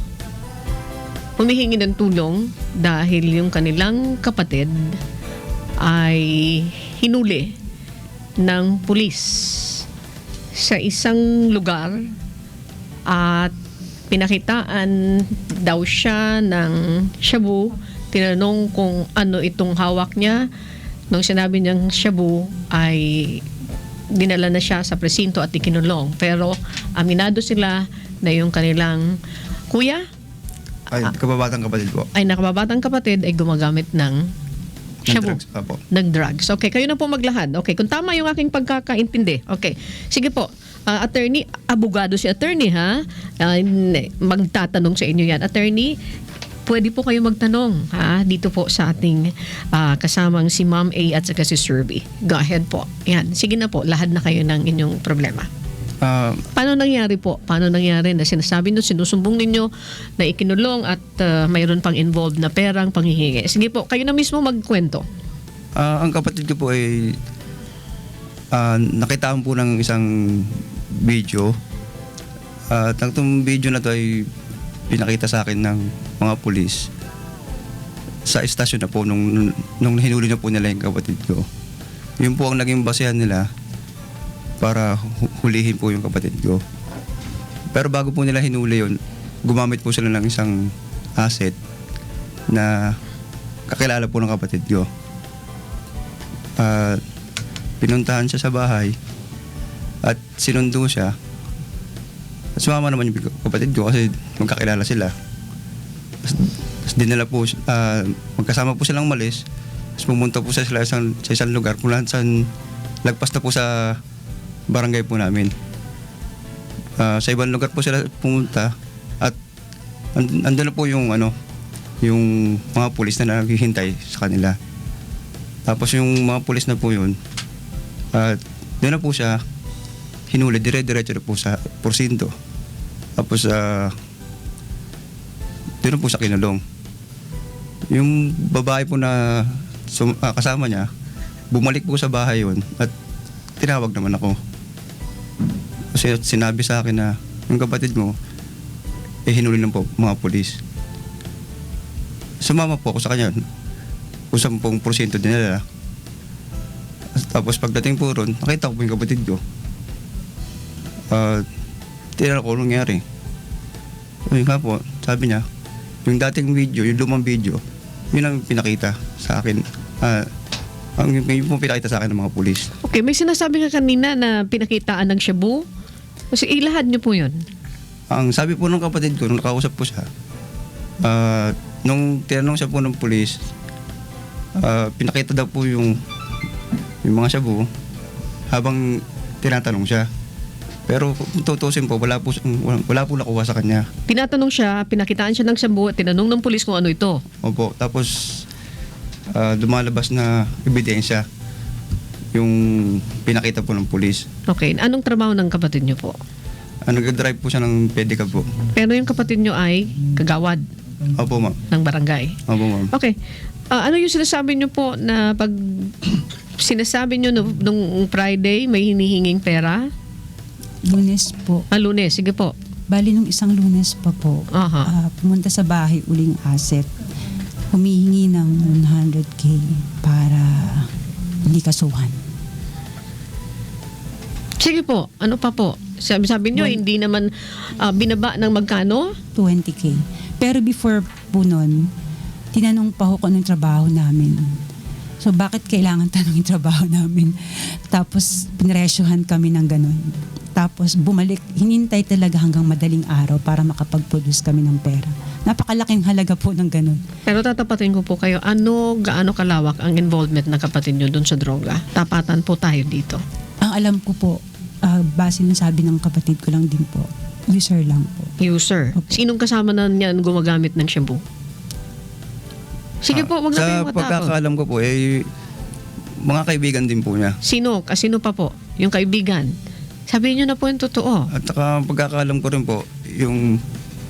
humihingi ng tulong dahil yung kanilang kapatid ay hinuli ng pulis sa isang lugar at pinakitaan daw siya ng shabu. Tinanong kung ano itong hawak niya. Nung sinabi niyang shabu ay dinala na siya sa presinto at ikinulong. Pero aminado sila na yung kanilang kuya Ay, kababatang kapatid po. ay nakababatang kapatid ay gumagamit ng shabu. Drugs pa po. Nag-drugs. Okay, kayo na po maglahad. Okay, kung tama yung aking pagkakaintindi. Okay, sige po. Attorney, abogado si attorney ha. Magtatanong sa inyo yan. Attorney, pwede po kayo magtanong ha dito po sa ating kasamang si Ma'am A at saka si Sir B. Go ahead po. Yan, sige na po. Lahad na kayo ng inyong problema. Paano nangyari po? Paano nangyari na sinasabi nyo, sinusumbong ninyo na ikinulong at mayroon pang involved na perang panghihingi? Sige po, kayo na mismo magkwento. Ang kapatid ko po ay nakitaan po ng isang video. At itong video na to ay pinakita sa akin ng mga pulis sa istasyon na po nung hinuli na po nila yung kapatid ko. Yun po ang naging basehan nila para hulihin po yung kapatid ko. Pero bago po nila hinuli yun, gumamit po sila ng isang asset na kakilala po ng kapatid ko. Pinuntahan siya sa bahay at sinundo siya. At sumama naman yung kapatid ko kasi magkakilala sila. Tapos dinala po, magkasama po silang malis. Tapos pumunta po sila sa isang lugar kung saan lagpas na po sa barangay po namin. Sa ibang lugar po sila pumunta at andun na po yung mga pulis na naghihintay sa kanila. Tapos yung mga pulis na po yun, doon na po siya hinuli, dire-diretso na po sa porsinto. Tapos doon na po siya kinulong. Yung babae po na kasama niya, bumalik po sa bahay yun at tinawag naman ako. Kasi sinabi sa akin na yung kapatid mo, hinuli ng po mga pulis. Sumama po ako sa kanya. Kung 10% din nila. Tapos pagdating po ron, nakita ko po yung kapatid ko. Tinanong ko anong nangyari. Yun nga po, sabi niya, yung dating video, yung lumang video, yun ang pinakita sa akin. Yung po pinakita sa akin ng mga pulis. Okay, may sinasabi ka kanina na pinakitaan ng shabu. Kasi ilahad niyo po yun. Ang sabi po ng kapatid ko, nung nakausap po siya, nung tinanong siya po ng pulis, pinakita daw po yung mga shabu habang tinatanong siya. Pero kung tutusin po, wala po nakuha sa kanya. Pinatanong siya, pinakitaan siya ng shabu at tinanong ng pulis kung ano ito. Opo, tapos lumalabas na ebidensya yung pinakita po ng pulis. Okay, anong trabaho ng kapatid niyo po? Nag-drive po siya ng pedicab po. Pero yung kapatid niyo ay kagawad Opo, ma'am. ng barangay. Opo, ma'am. Okay. Ano yung sinasabi niyo po na pag sinasabi niyo nung Friday may hinihinging pera? Lunes po. Lunes, sige po. Bali nung isang Lunes pa po, Aha. pumunta sa bahay uling asset. Humihingi ng 100K para hindi kasuhan. Sige po, ano pa po? Sabi niyo hindi naman binaba ng magkano? 20K. Pero before po nun, tinanong pa ko kung anong trabaho namin. So bakit kailangan tanong yung trabaho namin? Tapos pinresyohan kami ng ganun. Tapos bumalik, hinintay talaga hanggang madaling araw para makapag-produce kami ng pera. Napakalaking halaga po ng ganun. Pero tatapatin ko po kayo, gaano kalawak ang involvement ng kapatid niyo dun sa droga? Tapatan po tayo dito. Ang alam ko po, base na sabi ng kapatid ko lang din po, user lang po. User. Opo. Sinong kasama na niyan gumagamit ng shabu? Sige po, wag na Sa kayong matakot. pagkakaalam ko po, mga kaibigan din po niya. Sino pa po? Yung kaibigan. Sabihin niyo na po yung totoo. At saka pagkakaalam ko rin po, yung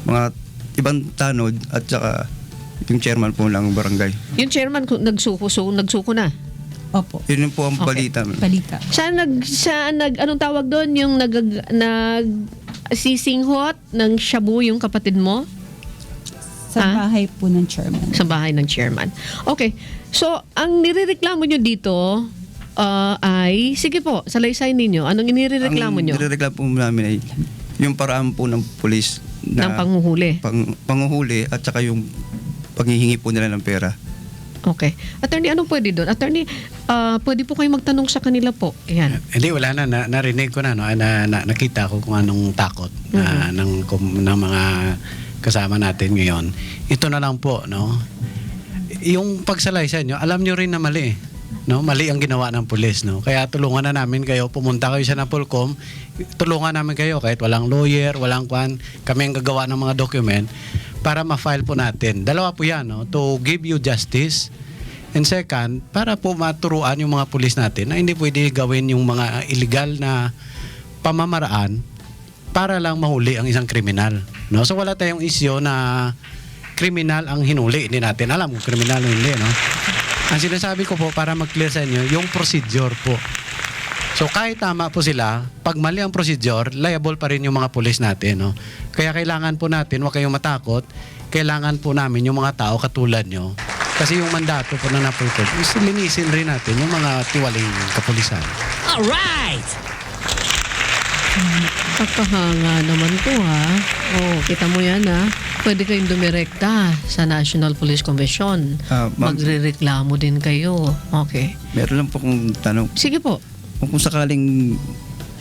mga ibang tanod at saka Yung chairman po ng barangay. Yung chairman nagsuko na. Opo. Yun po ang Okay. balita. Balita. Anong tawag doon? Yung sisinghot ng shabu yung kapatid mo? Sa bahay po ng chairman. Sa bahay ng chairman. Okay. So, ang nirereklamo nyo dito ay, sige po, salaysay ninyo. Anong inireklamo nyo? Ang nirereklamo po namin ay yung paraan po ng pulis Ng panguhuli. panguhuli at saka yung paghihingi po nila ng pera. Okay. Attorney, anong pwede doon? Attorney, pwede po kayo magtanong sa kanila po. Ayan. Hindi, wala na. Narinig ko na, no? Nakita ko kung anong takot ng mga kasama natin ngayon. Ito na lang po, no? Yung pagsalaysay nyo, alam nyo rin na mali. No? Mali ang ginawa ng pulis. No? Kaya tulungan na namin kayo. Pumunta kayo sa Napolcom. Tulungan namin kayo kahit walang lawyer, walang kwan. Kami ang gagawa ng mga document para ma-file po natin. Dalawa po yan, no? To give you justice. And second, para po maturuan yung mga pulis natin na hindi pwede gawin yung mga illegal na pamamaraan para lang mahuli ang isang kriminal. No? So wala tayong isyo na kriminal ang hinuli. Hindi natin alam kung kriminal o hindi. No? Ang sinasabi ko po para mag-clear sa inyo, yung procedure po. So kahit tama po sila, pag mali ang procedure, liable pa rin yung mga pulis natin. No? Kaya kailangan po natin, huwag kayong matakot, kailangan po namin yung mga tao katulad nyo. Kasi yung mandato po na Napolcom, is linisin rin natin yung mga tiwaling kapulisan. Alright! Pagkahanga naman to, ha? Oh, kita mo yan, ha? Pwede kayong dumirekta sa National Police Commission. Ma'am, Magrereklamo din kayo. Okay. meron lang po kung tanong. Sige po. Kung sakaling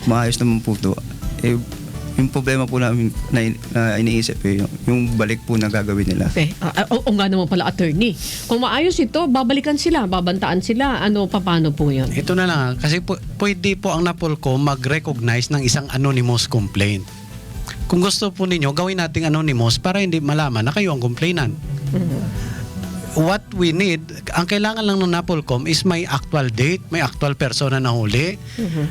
maayos naman po ito, yung problema po namin na iniisip yung balik po na gagawin nila. Okay. O nga naman pala, attorney. Kung maayos ito, babalikan sila, babantaan sila. Ano, paano po yun? Ito na lang, kasi pwede po ang Napolcom mag-recognize ng isang anonymous complaint. Kung gusto po ninyo, gawin nating anonymous para hindi malaman na kayo ang complainant. What we need, ang kailangan lang ng Napolcom is may actual date, may actual person na nahuli,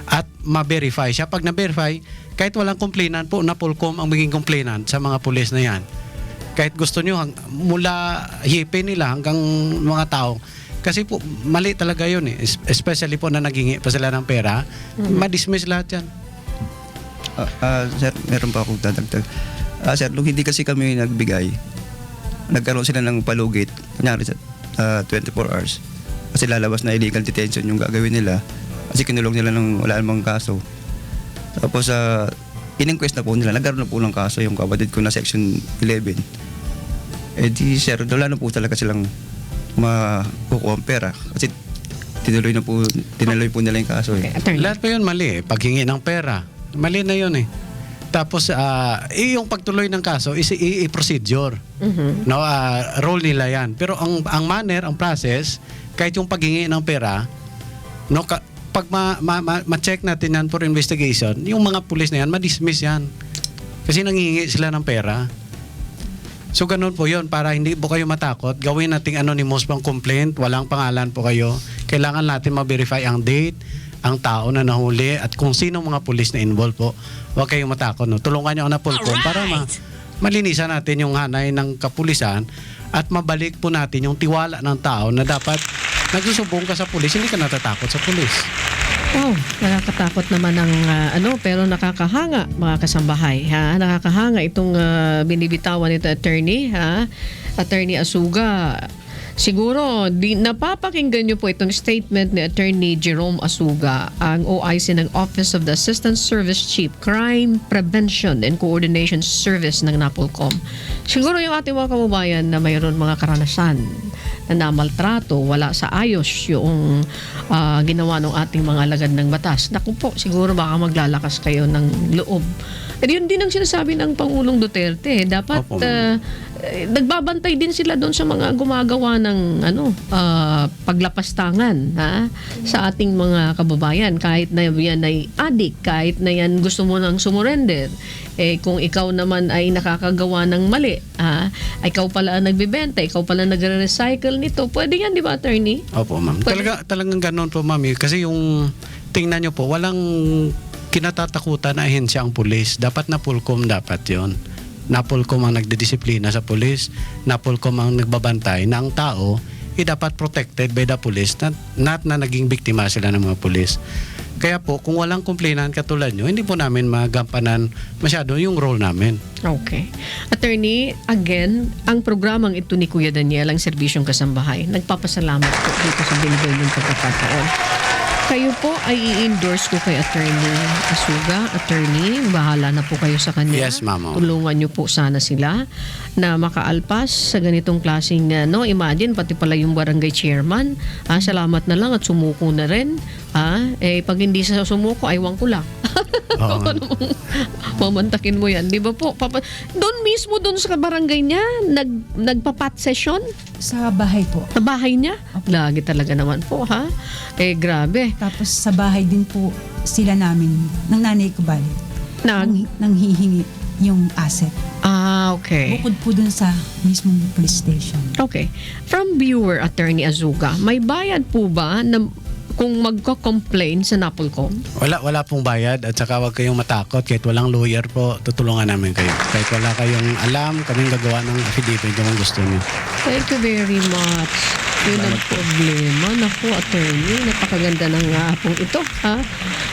at ma-verify siya. Pag na-verify, kahit walang complainant po, Napolcom ang maging complainant sa mga pulis na yan. Kahit gusto nyo, mula hipe nila hanggang mga tao. Kasi po, mali talaga yun eh. Especially po na naghingi pa sila ng pera, ma-dismiss lahat yan. Sir, meron pa akong dadagdag. Sir, nung hindi kasi kami nagbigay, nagkaroon sila ng palugit, kunyari sa 24 hours. Kasi lalabas na illegal detention yung gagawin nila. Kasi kinulong nila ng wala namang kaso. Tapos, in-inquest na po nila, nagkaroon na po ng kaso yung kapatid ko na Section 11. Eh di, sir, wala na po talaga silang makukuha ang pera. Kasi tinaloy po nila yung kaso. Okay, Eh. attorney. Lahat pa yun mali eh. Paghingi ng pera. Mali na yun eh. Tapos, yung pagtuloy ng kaso is i-procedure. No, role nila yan. Pero ang manner, ang process, kahit yung paghingi ng pera, no, pag ma-check natin yan for investigation, yung mga pulis na yan, ma-dismiss yan. Kasi nangihingi sila ng pera. So, ganun po yun. Para hindi po kayo matakot, gawin nating anonymous pang complaint, walang pangalan po kayo. Kailangan natin ma-verify ang date, ang tao na nahuli, at kung sino mga pulis na involved po. Huwag kayong matakot. No? Tulungan nyo ang Napolcom para malinisan natin yung hanay ng kapulisan at mabalik po natin yung tiwala ng tao na dapat nagsusubong ka sa pulis, hindi ka natatakot sa pulis. Oh, nakakatakot naman ng pero nakakahanga mga kasambahay, ha? Nakakahanga itong binibitawan nito attorney, ha? Attorney Asuga. Siguro, napapakinggan nyo po itong statement ni Attorney Jerome Asuga, ang OIC ng Office of the Assistant Service Chief, Crime Prevention and Coordination Service ng Napolcom. Siguro yung ating mga kababayan na mayroon mga karanasan na namaltrato, wala sa ayos yung ginawa ng ating mga alagad ng batas. Naku po, siguro baka maglalakas kayo ng loob. At yun din ang sinasabi ng Pangulong Duterte. Dapat nagbabantay din sila doon sa mga gumagawa ng paglapastangan, ha? Sa ating mga kababayan. Kahit na yan ay adik, kahit na yan gusto mo nang sumurrender. Eh, kung ikaw naman ay nakakagawa ng mali, ikaw pala ang nagbibenta, ikaw pala nagre-recycle nito, pwede yan, di ba, attorney? Opo, ma'am. Talagang ganun po, ma'am. Kasi yung, tingnan nyo po, walang kinatatakutan na ahensya ang pulis. Dapat Napolcom dapat yon. NAPOLCOM ang nagdidisiplina sa pulis, NAPOLCOM ang nagbabantay na ang tao dapat protected by the police, not na naging biktima sila ng mga pulis. Kaya po, kung walang complainant katulad nyo, hindi po namin magampanan masyado yung role namin. Okay. Attorney, again, ang programang ito ni Kuya Daniel, ang Serbisyong Kasambahay, nagpapasalamat po dito sa binigay ng pagkakataon. Kayo po ay i-endorse ko kay Attorney Asuga. Attorney, bahala na po kayo sa kanya. Yes, ma'am. Tulungan niyo po sana sila na makaalpas sa ganitong klaseng, imagine, pati pala yung barangay chairman, salamat na lang at sumuko na rin. Pag hindi sa sumuko, aywan ko lang. Oo. Mamantakin mo yan. Di ba po? Doon mismo, doon sa barangay niya, nagpapat session Sa bahay po. sa bahay niya. Lagi talaga naman po, ha? Grabe. Tapos sa bahay din po sila namin, ng nanay ko bali, nang hihingi yung asset. Okay. Bukod po dun sa mismong police station. Okay. From viewer, Attorney Azuga, may bayad po ba na kung magko-complain sa NAPOLCOM? Wala pong bayad at saka huwag kayong matakot. Kahit walang lawyer po, tutulungan namin kayo. Kahit wala kayong alam, kaming gagawa ng affidavit kung gusto niyo. Thank you very much. Yun ang problema. Naku, Attorney, napakaganda ng hapong ito, ha?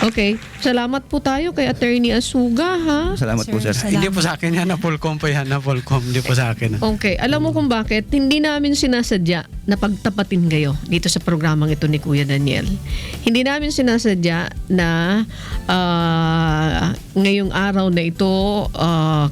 Okay. Salamat po tayo kay Attorney Asuga, ha? Salamat po, sir. Salamat. Hindi po sa akin yan, NAPOLCOM po yan, NAPOLCOM. Hindi po sa akin. Okay. Alam mo kung bakit? Hindi namin sinasadya na pagtapatin kayo dito sa programang ito ni Kuya Daniel. Hindi namin sinasadya na ngayong araw na ito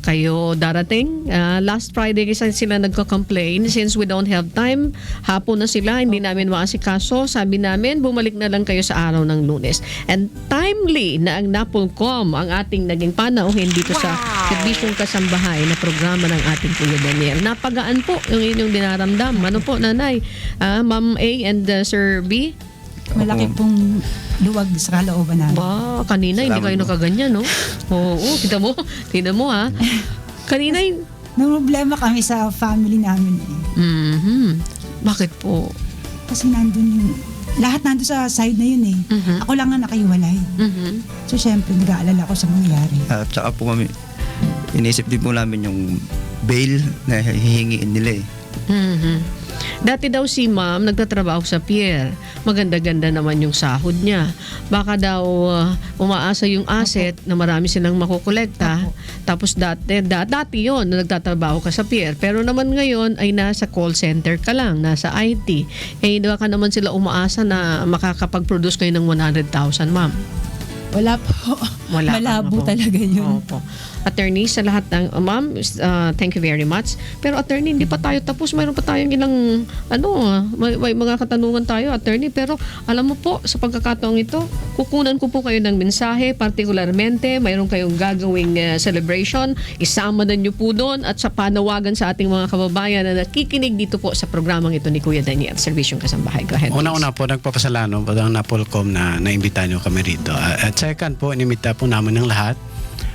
kayo darating. Last Friday kasi sila nagko-complain. Since we don't have time, hapon na sila, hindi namin maasikaso. Sabi namin, bumalik na lang kayo sa araw ng Lunes. And timely na ang NAPOLCOM ang ating naging panauhin dito sa Serbisyong Kasambahay na programa ng ating Kuya Daniel. Napagaan po yung inyong dinaramdam. Ano po, Nanay? Ma'am A and Sir B? Malaki pong luwag sa kalooban namin. Ba, kanina hindi Salamat kayo po. nakaganyan, no? Oo, kita mo. Tingnan mo, ha? Kanina, May problema kami sa family namin bakit po? Kasi lahat nandun sa side na yun eh. Ako lang nga nakahiwalay. So syempre, nag-aalala ko sa mangyayari. At saka po kami, inisip din po namin yung bail na hihingiin nila eh. Dati daw si ma'am nagtatrabaho sa pier. Maganda-ganda naman yung sahod niya. Baka daw umaasa yung asset na marami silang makukolekta. Tapos dati yon na nagtatrabaho ka sa pier. Pero naman ngayon ay nasa call center ka lang, nasa IT. Baka naman sila umaasa na makakapag-produce kayo ng 100,000, ma'am. Wala po. Wala Malabo pa, talaga yun. Opo. Attorney, sa lahat ng ma'am, thank you very much. Pero attorney, hindi pa tayo tapos. Mayroon pa tayong ilang may mga katanungan tayo, attorney. Pero alam mo po, sa pagkakataong ito, kukunan ko po kayo ng mensahe, partikularmente, mayroon kayong gagawing celebration. Isama na niyo po doon at sa panawagan sa ating mga kababayan na nakikinig dito po sa programang ito ni Kuya Daniel, Serbisyong Kasambahay. Go ahead. Una-una po, nagpapasalamat po ang NAPOLCOM na naimbita nyo kami rito. At second po, inimita po namin ng lahat.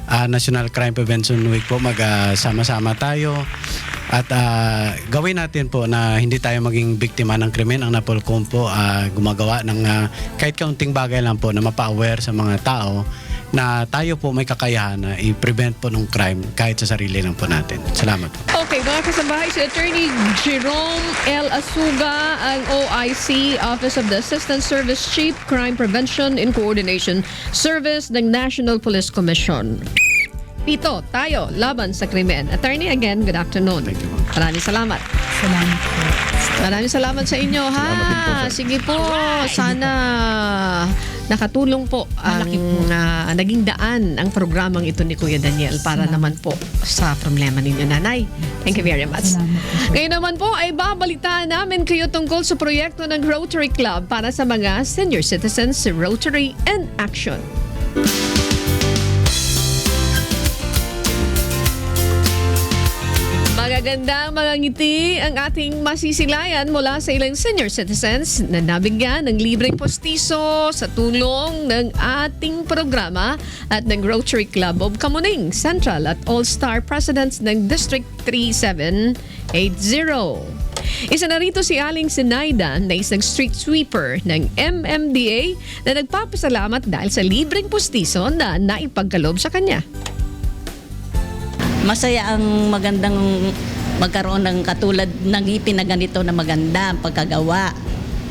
National Crime Prevention Week po, magsama-sama tayo at gawin natin po na hindi tayo maging biktima ng krimen. Ang NAPOLCOM po gumagawa ng kahit kaunting bagay lang po na mapa-aware sa mga tao na tayo po may kakayahan na i-prevent po ng crime kahit sa sarili lang po natin. Salamat po. Okay, mga kasambahay, si Attorney Jerome L. Asuga, ang OIC, Office of the Assistant Service Chief, Crime Prevention and Coordination Service ng National Police Commission. Pito, tayo, laban sa krimen. Attorney, again, good afternoon. Thank you. Maraming salamat. Salamat po. Maraming salamat sa inyo, ha? Salamat din po, sir. Sige po, sana nakatulong po ang Malaki po. naging daan ang programang ito ni Kuya Daniel para naman po sa problema ninyo, Nanay. Thank you very much. Salamat po, sir. Ngayon naman po ay babalitaan namin kayo tungkol sa proyekto ng Rotary Club para sa mga senior citizens, Rotary in Action. Magagandang mga ngiti ang ating masisilayan mula sa ilang senior citizens na nabigyan ng libreng postiso sa tulong ng ating programa at ng Rotary Club of Kamuning Central at All-Star Presidents ng District 3780. Isa na rito si Aling Sinaida na isang street sweeper ng MMDA na nagpapasalamat dahil sa libreng postiso na naipagkalob sa kanya. Masaya ang magandang magkaroon ng katulad ng ngipin na ganito na maganda ang pagkagawa.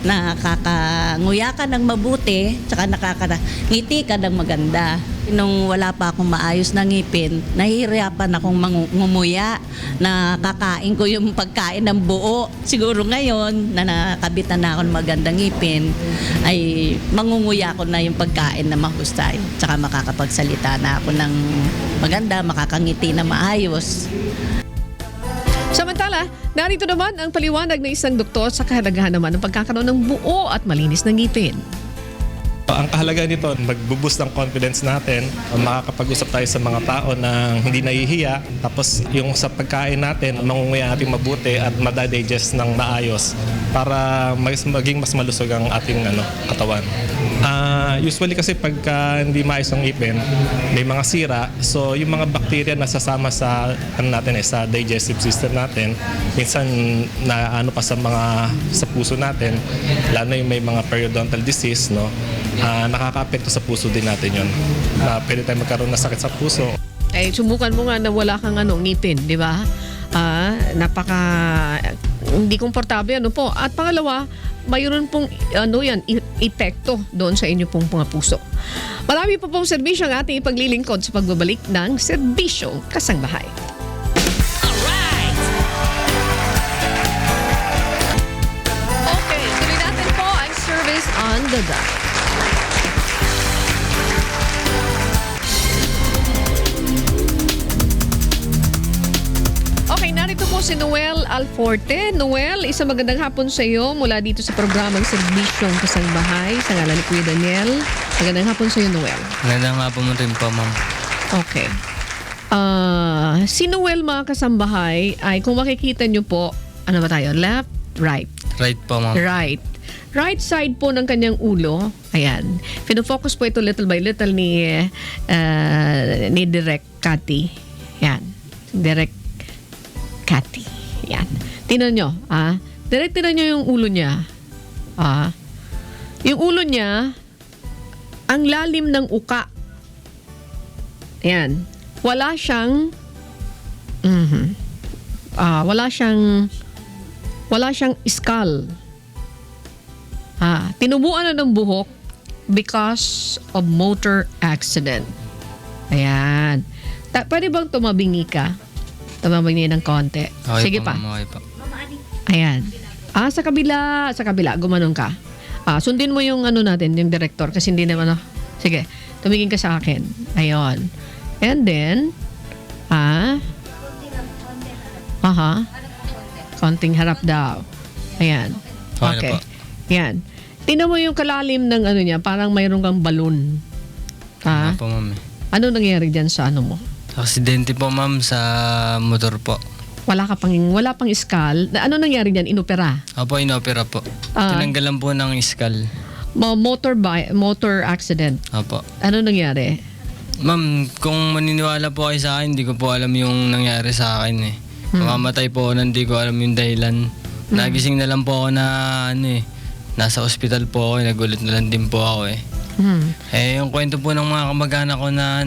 Nakakanguya ka ng mabuti, tsaka nakakangiti ka ng maganda. Nung wala pa akong maayos na ngipin, nahihirapan akong ngumuya. Nakakain ko yung pagkain ng buo. Siguro ngayon, na nakabitan na ako ng magandang ngipin, ay mangunguya ko na yung pagkain na mahusay. Tsaka makakapagsalita na ako ng maganda, makakangiti na maayos. Samantala, narito naman ang paliwanag ng isang doktor sa kahalagahan naman ng pagkakaroon ng buo at malinis na ngipin. Ang kahalaga nito, mag-boost ang confidence natin, makakapag-usap tayo sa mga tao na hindi nahihiya, tapos yung sa pagkain natin, mangunguya natin mabuti at madadigest ng maayos para maging mas malusog ang ating katawan. Usually kasi pagka hindi maayos ang ngipin, may mga sira, so yung mga bacteria na sasama sa sa digestive system natin, minsan na pa sa puso natin, lalo na yung may mga periodontal disease, no? Nakaka-apekto sa puso din natin yun. Pwede tayo magkaroon ng sakit sa puso. Subukan mo nga na wala kang ngipin, di ba? Hindi komportable po. At pangalawa, mayroon pong epekto doon sa inyo pong mga puso. Marami pa pong serbisyo ang ating ipaglilingkod sa pagbabalik ng serbisyong kasangbahay. Okay, tuloy natin po ang service on the dot. Okay, narito po si Noel Alforte. Noel, isang magandang hapon sa iyo mula dito sa programang Serbisyong Kasangbahay sa ngalan ni Kuya Daniel. Magandang hapon sa iyo, Noel. Magandang hapon mo rin po, ma'am. Okay. Si Noel, mga kasambahay, ay kung makikita nyo po, ano ba tayo? Left, right. Right po, ma'am. Right. Right side po ng kanyang ulo. Ayan. Pinofocus po ito little by little ni Direk Cathy. Ayan. Direk Cathy. Ayan. Tingnan nyo. Direct tingnan nyo yung ulo niya. Yung ulo niya, ang lalim ng uka. Ayan. Wala siyang wala siyang skull. Tinubuan na ng buhok because of motor accident. Ayan. Pwede bang tumabingi ka? Tumabingi ng konti. Okay Sige po, pa. ma'am, okay po. Ayan. Sa kabila, gumanon ka. Sundin mo yung natin, yung director, kasi hindi naman, sige, tumingin ka sa akin. Ayun. And then, konting harap daw. Ayan. Okay na po. Ayan. Tingnan mo yung kalalim ng niya, parang mayroon kang balon. Ano po, ma'am? Ano nangyari dyan sa mo? Aksidente po, ma'am, sa motor po. Wala pang skull. Ano nangyari dyan? Inopera? Opo, inopera po. Tinanggalan po ng skull. Motor accident. Opo. Ano nangyari? Ma'am, kung maniniwala po kayo sa akin, hindi ko po alam yung nangyari sa akin eh. Mamamatay po ako, hindi ko alam yung dahilan. Nagising na lang po ako na nasa ospital po ako, nagulat na lang din po ako eh. Yung kwento po ng mga kamag-anak ko na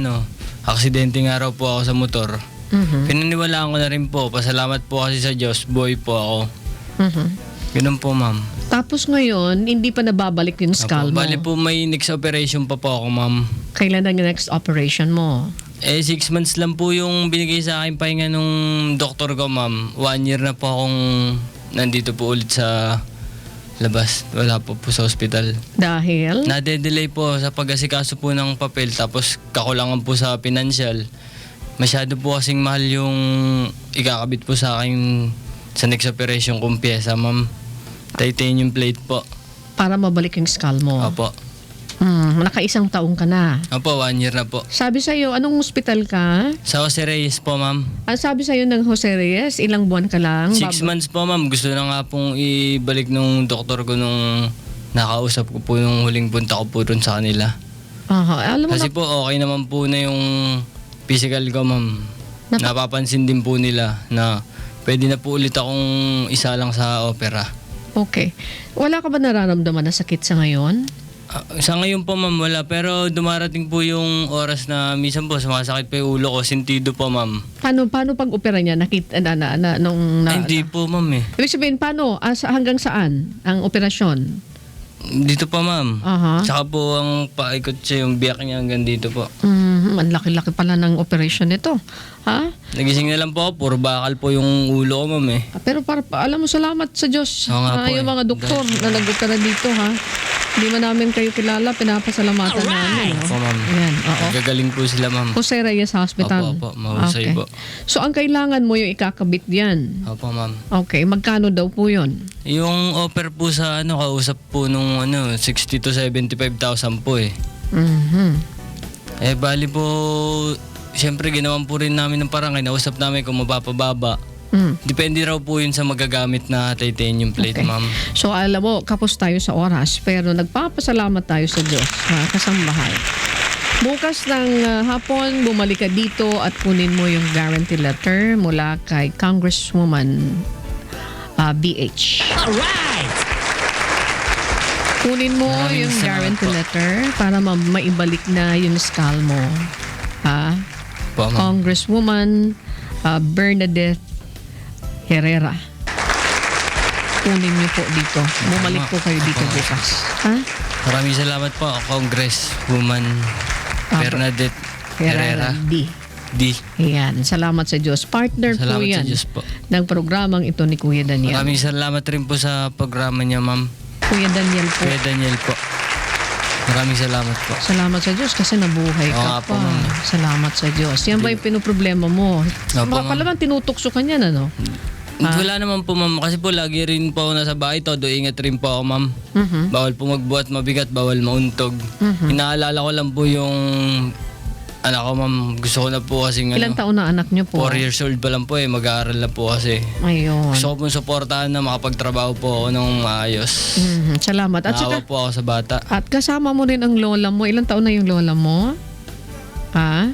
aksidente nga raw po ako sa motor. Pinaniwalaan ko na rin po. Pasalamat po kasi sa Diyos, buhay po ako. Ganun po, ma'am. Tapos ngayon, hindi pa nababalik yung skull mo. Bali po may next operation pa po ako, ma'am. Kailan ang next operation mo? 6 months lang po yung binigay sa akin pahinga nung doktor ko, ma'am. 1 year na po akong nandito po ulit sa labas. Wala po sa hospital. Dahil? Nade-delay po sa pag-asikaso po ng papel, tapos kakulangan po sa financial. Masyado po kasing mahal yung ikakabit po sa akin sa next operation kong pyesa, ma'am. Titanium plate po. Para mabalik yung skull mo? Opo. Naka-1 taong ka na? Opo, 1 year na po. Sabi sa'yo, anong hospital ka? Sa Jose Reyes po, ma'am. Ang sabi sa'yo ng Jose Reyes, ilang buwan ka lang? 6 months po, ma'am. Gusto na nga pong ibalik nung doktor ko nung nakausap ko po nung huling punta ko po dun sa kanila. Alam mo Kasi po, okay naman po na yung physical ko, ma'am. Napapansin din po nila na pwede na po ulit akong isa lang sa opera. Okay. Wala ka ba nararamdaman na sakit sa ngayon? Sa ngayon po ma'am wala, pero dumarating po yung oras na minsan po sumasakit pa yung ulo ko, sentido po ma'am. Paano pag-opera niya? Nakita Hindi po ma'am eh. Ibig sabihin, paano? Hanggang saan ang operasyon? Dito pa ma'am. Aha. Tsaka po ang paikot siya, yung biyak niya hanggang dito po. Ang laki-laki pala ng operation nito. Ha? Nagising na lang po ako, puro bakal po yung ulo ko ma'am eh. Pero alam mo, salamat sa Diyos. Oo nga po Yung eh. mga doktor na nag-opera dito, ha? Hindi man namin kayo kilala, pinapasalamatan namin. Opo ma'am. Ayan, oo. Gagaling po sila ma'am. Jose Reyes Hospital. Opo, mahusay po. So, ang kailangan mo yung ikakabit yan. Opo ma'am. Okay, magkano daw po yun? Yung offer po sa kausap po nung 60 to 75,000 po eh. Mhm. Bali po, siyempre ginawan po rin namin ng parang kinausap namin kung mapapababa. Depende raw po yun sa magagamit na titanium plate, Okay. ma'am. So, alam mo, kapos tayo sa oras, pero nagpapasalamat tayo sa Diyos, kasambahay. Bukas ng hapon, bumalik ka dito at kunin mo yung guarantee letter mula kay Congresswoman BH. Kunin mo Maraming yung salamat guarantee po. letter para maibalik na yung skull mo. Ha? Po, ma'am. Congresswoman Bernadette Herrera. Kunin niyo po dito. Bumalik po kayo dito bukas. Ha? Maraming salamat po, Congresswoman Bernadette Herrera. D. D. Yan. Salamat sa Diyos. Partner po Salamat sa yan Diyos po. ng programang ito ni Kuya Daniel. Maraming salamat rin po sa programa niya, ma'am. Kuya Daniel po. Kuya Daniel po. Maraming salamat po. Salamat sa Diyos kasi nabuhay Oo ka nga po, pa. ma'am. Salamat sa Diyos. Yan ba yung pinoproblema mo? Opo, ma'am. Palamang tinutukso ka niyan, ano? Wala naman po, ma'am. Kasi po lagi rin po ako nasa bahay. Todo ingat rin po ako, ma'am. Mhm. Bawal po magbuhat mabigat, bawal mauntog. Inaalala ko lang po yung anak ko, ma'am. Gusto ko na po kasi Ilang taon na anak niyo po? 4 years old pa lang po eh. Mag-aaral na po kasi. Ayun. Gusto ko po suportahan na makapagtrabaho po ako ng maayos. Mhm. Salamat. At Naawa saka, po ako sa bata. at kasama mo rin ang lola mo. Ilang taon na yung lola mo? Ha?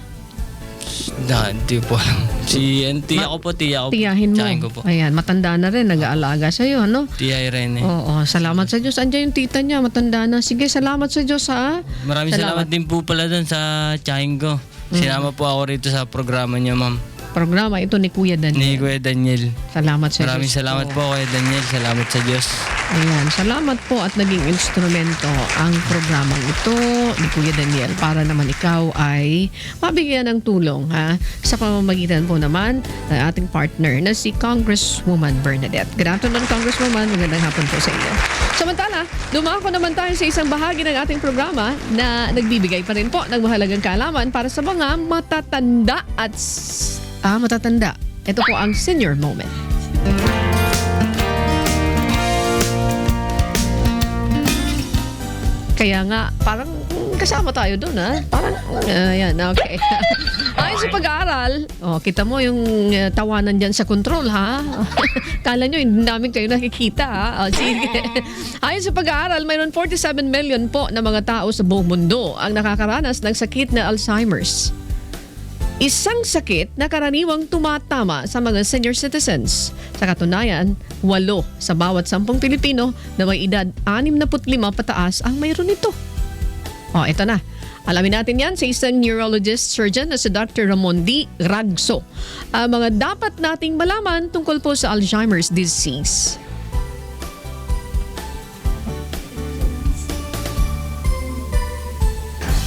Hindi po alam. Tiya ko po. Tiyahin mo. Tiyahin ko po. Ayan, matanda na rin. Nag-aalaga sa'yo, ano? Tiya Irene. Oo, salamat sa Diyos. Andiyan yung tita niya, matanda na. Sige, salamat sa Diyos, ha? Maraming salamat din po pala dun sa tiyahin ko. Sinama po ako rito sa programa niya, ma'am. Programa ito ni Kuya Ni Daniel. Kuya Daniel. Salamat sa Maraming Diyos. salamat po, Kuya Daniel. Salamat sa Diyos. Ayan, salamat po at naging instrumento ang programang ito ni Kuya Daniel para naman ikaw ay mabigyan ng tulong, ha? Sa pamamagitan po naman ng ating partner na si Congresswoman Bernadette. Good afternoon, Congresswoman. Magandang hapon po sa iyo. Samantala, dumako naman tayo sa isang bahagi ng ating programa na nagbibigay pa rin po ng mahalagang kaalaman para sa mga matatanda at matatanda. Ito po ang Senior Moment. Kaya nga, parang kasama tayo doon, ha? Parang, yan, okay. Ayon sa pag-aaral, kita mo yung tawanan dyan sa control, ha? Kala nyo, hindi namin kayo nakikita, ha? Sige. Ayon sa pag-aaral, mayroon 47 million po na mga tao sa buong mundo ang nakakaranas ng sakit na Alzheimer's. Isang sakit na karaniwang tumatama sa mga senior citizens. Sa katunayan, 8 sa bawat 10 Pilipino na may edad 65 pataas ang mayroon nito. Ito na. Alamin natin yan sa isang neurologist surgeon na si Dr. Ramon D. Ragso. Ang mga dapat nating malaman tungkol po sa Alzheimer's disease.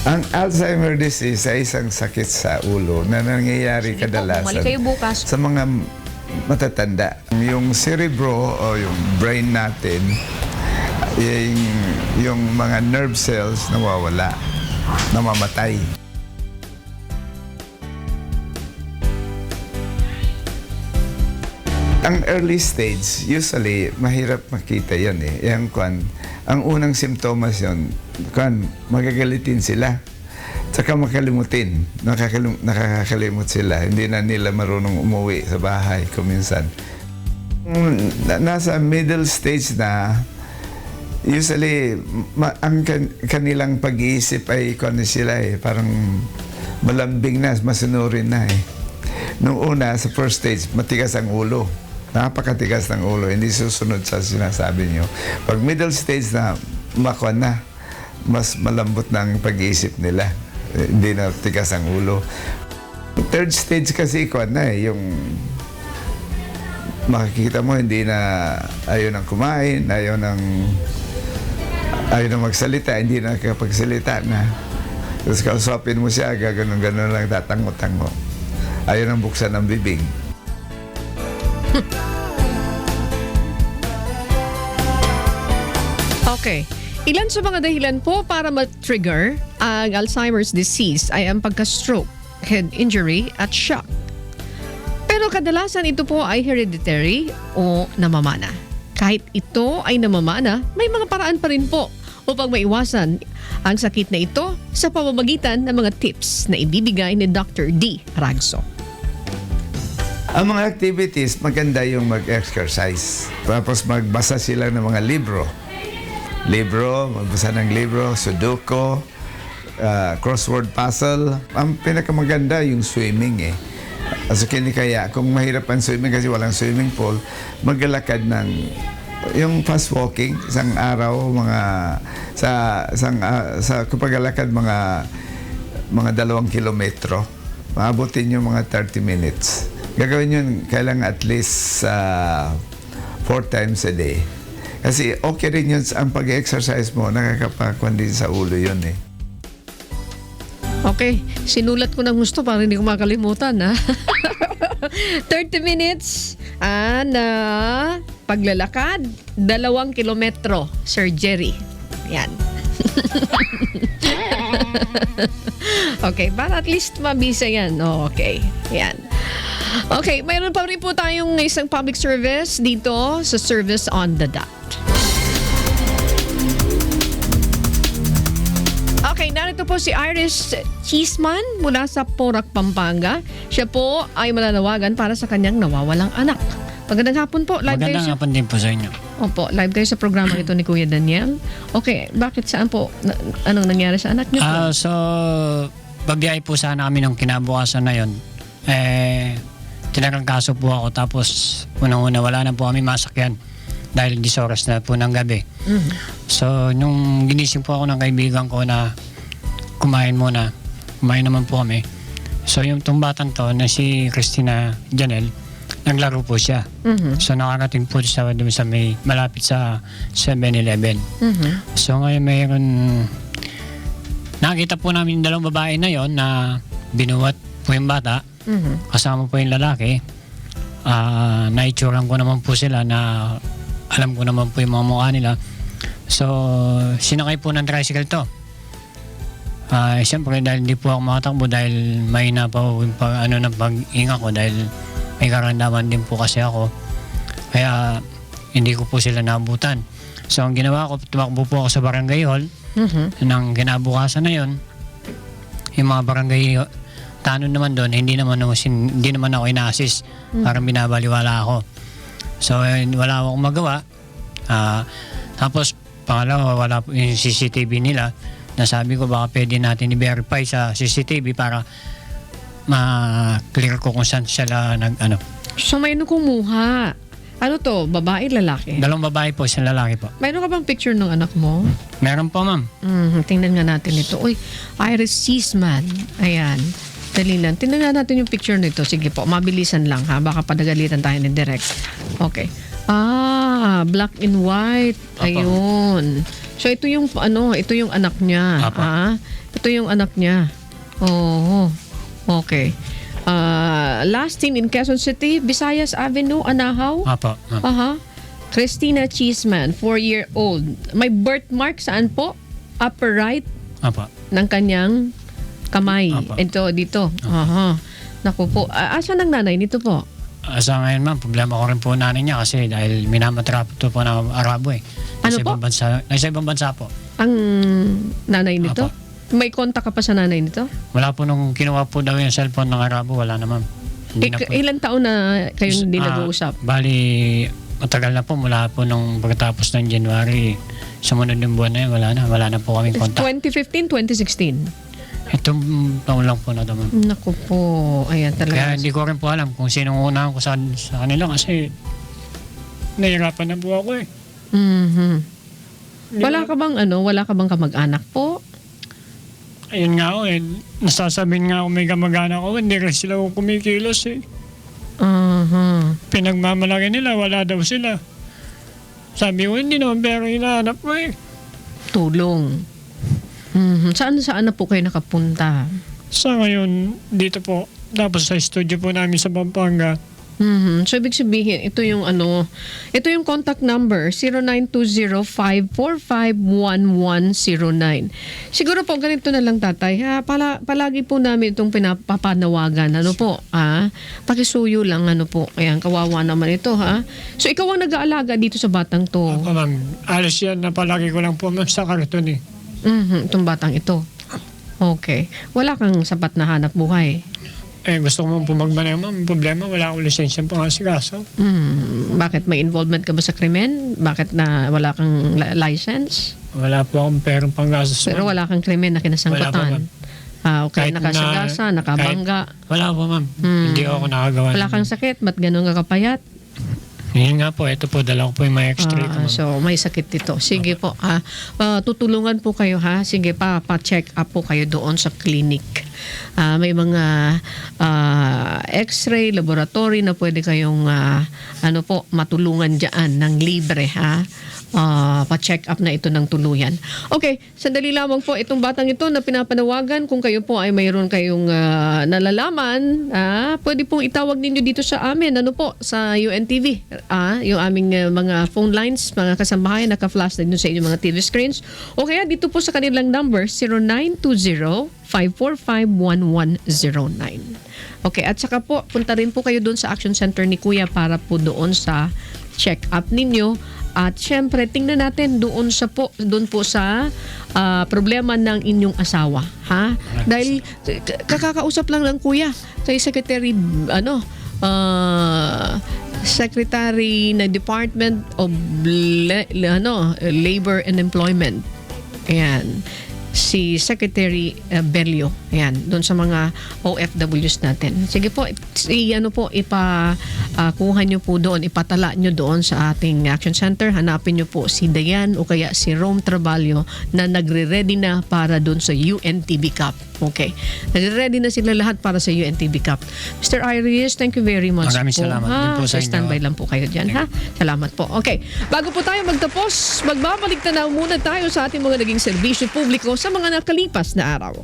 Ang Alzheimer disease ay isang sakit sa ulo na nangyayari kadalasan bumalik kayo bukas. sa mga matatanda. Yung cerebro o yung brain natin, yung mga nerve cells nawawala, namamatay. Ang early stage, usually, mahirap makita yan eh. Ang unang simptomas yun, magagalitin sila. Tsaka makalimutin. Nakakalimot sila. Hindi na nila marunong umuwi sa bahay kuminsan. Nasa middle stage na, usually, ang kanilang pag-iisip ay sila eh, parang malambing na, masunurin na eh. Nung una, sa first stage, matigas ang ulo. Napakatigas ng ulo, hindi susunod sa sinasabi nyo. Pag middle stage na, mas malambot na ang pag-iisip nila. Hindi na tigas ang ulo. Third stage kasi ikaw na yung makikita mo hindi na ayaw nang kumain, ayaw nang magsalita, hindi na kapagsalita na. Tapos kausapin mo siya, gano'n lang, tatango-tango. Ayaw nang buksan ng bibig. Okay. Ilan sa mga dahilan po para ma-trigger ang Alzheimer's disease ay ang pagka-stroke, head injury at shock. Pero kadalasan ito po ay hereditary o namamana. Kahit ito ay namamana, may mga paraan pa rin po upang maiwasan ang sakit na ito sa pamamagitan ng mga tips na ibibigay ni Dr. D. Ragso. Ang mga activities, maganda yung mag-exercise. Tapos magbasa sila ng mga libro. Magbasa ng libro, sudoku, crossword puzzle. Ang pinakamaganda yung swimming eh. So kaya kung mahirap ang swimming kasi walang swimming pool, maglalakad ng yung fast walking isang araw sa kapaglalakad mga 2 kilometro. Maabutin yung mga 30 minutes. Gagawin yun kailangan at least 4 times a day. Kasi okay rin yun ang pag-exercise mo, nakakapakuan din sa ulo yun eh. Okay, sinulat ko ng gusto para hindi ko makalimutan, ha? 30 minutes na paglalakad, 2 kilometro, Sir Jerry. Yan. Okay, para at least mabisa yan. Oh, okay, yan. Okay, mayroon pa rin po tayong isang public service dito sa Service on the Dot. Okay, narito po si Iris Cheeseman mula sa Porac, Pampanga. Siya po ay malalawagan para sa kanyang nawawalang anak. Magandang hapon po. Magandang hapon din po sa inyo. Opo, live kayo sa programa ito ni Kuya Daniel. Okay, bakit saan po? Anong nangyari sa anak niyo po? So, babiyahe po sana kami nung kinabukasan na yon. Tinarangkaso po ako tapos unang-una wala na po kami masakyan dahil 10 oras na po ng gabi. Mm-hmm. So, nung ginising po ako ng kaibigan ko na kumain naman po kami. So, yung tong batang to na si Christina Janel, naglaro po siya. Mm-hmm. So, nakarating po siya doon sa may malapit sa 7-Eleven. Mm-hmm. So, ngayon mayroon nakita po namin 2 babae na yon na binuwat po yung bata. Mm-hmm. Kasama po yung lalaki. Naitsuran ko naman po sila na alam ko naman po yung mga mukha nila. So, sinakay po ng tricycle to. Siyempre dahil hindi po ako makatakbo dahil mahina pa po yung pag-inga ko dahil may karamdaman din po kasi ako. Kaya hindi ko po sila naabutan. So, ang ginawa ko, tumakbo po ako sa barangay hall. Mm-hmm. Nang kinabukasan na yon, yung mga barangay tanong naman doon, hindi naman ako ina-assist. Parang binabaliwala ako. So, wala akong magawa. Tapos, pangalawa, wala po yung CCTV nila. Nasabi ko baka pwede natin i-verify sa CCTV para ma-clear ko kung saan sila nag-ano. So, may kumuha. Ano to? Babae, lalaki? 2 babae po, isang lalaki po. Mayroon ka bang picture ng anak mo? Meron po, ma'am. Tingnan nga natin ito. Uy, Iris Cheeseman. Ayan. Dali lang. Tingnan nga natin yung picture nito. Sige po, mabilisan lang ha. Baka padagalitan tayo ni Direk. Okay. Black and white. Apo. Ayun. So ito yung ito yung anak niya. Apo. Ito yung anak niya. Oh. Okay. Last seen in Quezon City, Visayas Avenue, Anahaw. Apo, ma'am. Christina Cheeseman, 4-year-old. May birthmark saan po? Upper right Apo. ng kanyang kamay. Apo. Ito, dito. Naku po. Asan ang nanay nito po? Sa ngayon, ma'am, problema ko rin po nanay niya kasi dahil minamatrapo po na Arabo eh. Ano po? Nasa ibang bansa po. Ang nanay nito? Apo. May kontak ka pa sa nanay nito? Wala po nung kinuha po daw yung cellphone ng Arabo, wala na, ma'am. Hindi na po. Ilang taon na kayo hindi nag-uusap? Bali, matagal na po mula po nung pagkatapos ng January. Sumunod yung buwan na yun, wala na po kaming kontak. 2015, 2016? Itong taon lang po na ito, ma'am. Naku po. Ayan talaga. Kaya hindi ko rin po alam kung sinong unahan ko sa kanila kasi nahirapan na po ako eh. Mhm. Wala ka bang kamag-anak po? Ayun nga ako nasasabihin nga ako may kamag-anak ko, hindi rin sila kumikilos eh. Pinagmamalaki nila, wala daw sila. Sabi ko, hindi naman pero hinahanap ko eh. Tulong. Saan na po kayo nakapunta? Sa ngayon, dito po. Tapos sa studio po namin sa Pampanga. So, ibig sabihin, ito yung contact number, 0920-545-1109. Siguro po, ganito na lang, tatay. Palagi po namin itong pinapapanawagan. Pakisuyo lang, Ayan, kawawa naman ito, ha? So, ikaw ang nag-aalaga dito sa batang to. Ako, ma'am, alas yan na palagi ko lang po, ma'am, sa karton eh. Itong batang ito. Okay. Wala kang sapat na hanap buhay. Gusto ko po magmaneho, ma'am. Problema, wala akong lisensya pang asikaso. Bakit? May involvement ka ba sa krimen? Bakit na wala kang license? Wala po akong perang panggastos. Pero wala kang krimen na kinasangkutan? Okay, Kahit nakasagasa, nakabangga. Wala po, ma'am. Hindi ako nakagawa. Wala kang sakit? Ba't ganun ka kapayat? Yun nga po, ito po, dala ko po yung mga extra ko, ma'am. So, may sakit dito. Sige po, tutulungan po kayo, ha? Sige pa-check up po kayo doon sa clinic. May mga x-ray, laboratory na pwede kayong matulungan dyan ng libre, ha? Pa-check up na ito ng tuluyan. Okay, sandali lamang po itong batang ito na pinapanawagan. Kung kayo po ay mayroon kayong nalalaman, pwede pong itawag ninyo dito sa amin, sa UNTV. Yung aming mga phone lines, mga kasambahay, naka-flash na dito sa inyong mga TV screens. O kaya dito po sa kanilang number, 0920-545-1109. Okay, at saka po, punta rin po kayo doon sa Action Center ni Kuya para po doon sa check-up ninyo. At syempre, tingnan natin doon po sa problema ng inyong asawa, ha? Dahil kakakausap lang ng Kuya kay Secretary na Department of Labor and Employment. Ayan. Si Secretary Belio. Ayan, doon sa mga OFWs natin. Sige po, ipakuha nyo po doon, ipatala nyo doon sa ating Action Center. Hanapin nyo po si Dayan o kaya si Rome Traballo na nagre-ready na para doon sa UNTV Cup. Okay. Nagre-ready na sila lahat para sa UNTV Cup. Mr. Iris, thank you very much. Maraming salamat din po sa inyo. Standby lang po kayo dyan, ha? Salamat po. Okay. Bago po tayo magtapos, magbabalik tanaw muna tayo sa ating mga naging serbisyo publiko sa mga nakalipas na araw.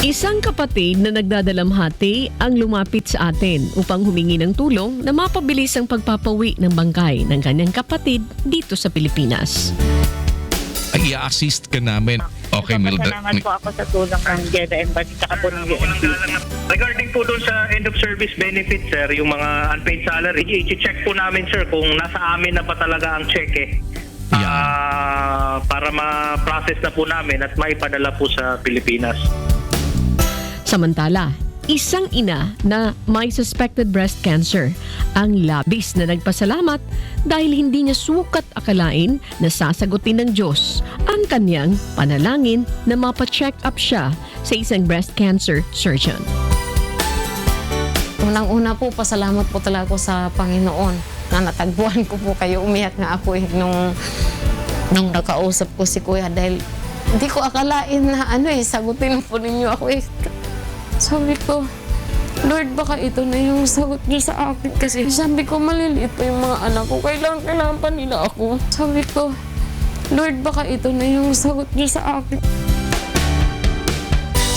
Isang kapatid na nagdadalamhati ang lumapit sa atin upang humingi ng tulong na mapabilis ang pagpapawi ng bangkay ng kanyang kapatid dito sa Pilipinas. Ay, i-assist ka namin. Okay, Mildred. Salamat po ako sa tulong ng JEDA Embassy at po ng UNP. Regarding po doon sa end of service benefits, sir, yung mga unpaid salary, i-check po namin, sir, kung nasa amin na pa talaga ang cheque. Para ma-process na po namin at maipadala po sa Pilipinas. Samantala, isang ina na may suspected breast cancer ang labis na nagpasalamat dahil hindi niya sukat akalain na sasagutin ng Diyos ang kanyang panalangin na mapacheck up siya sa isang breast cancer surgeon. Unang-una po, pasalamat po talaga ko sa Panginoon na natagpuan ko po kayo. Umiyak nga ako nung nakausap ko si Kuya dahil hindi ko akalain na sagutin po ninyo ako Sabi ko, Lord, baka ito na yung sagot niyo sa akin kasi sabi ko, maliliit pa yung mga anak ko. Kailangan pa nila ako. Sabi ko, Lord, baka ito na yung sagot niyo sa akin.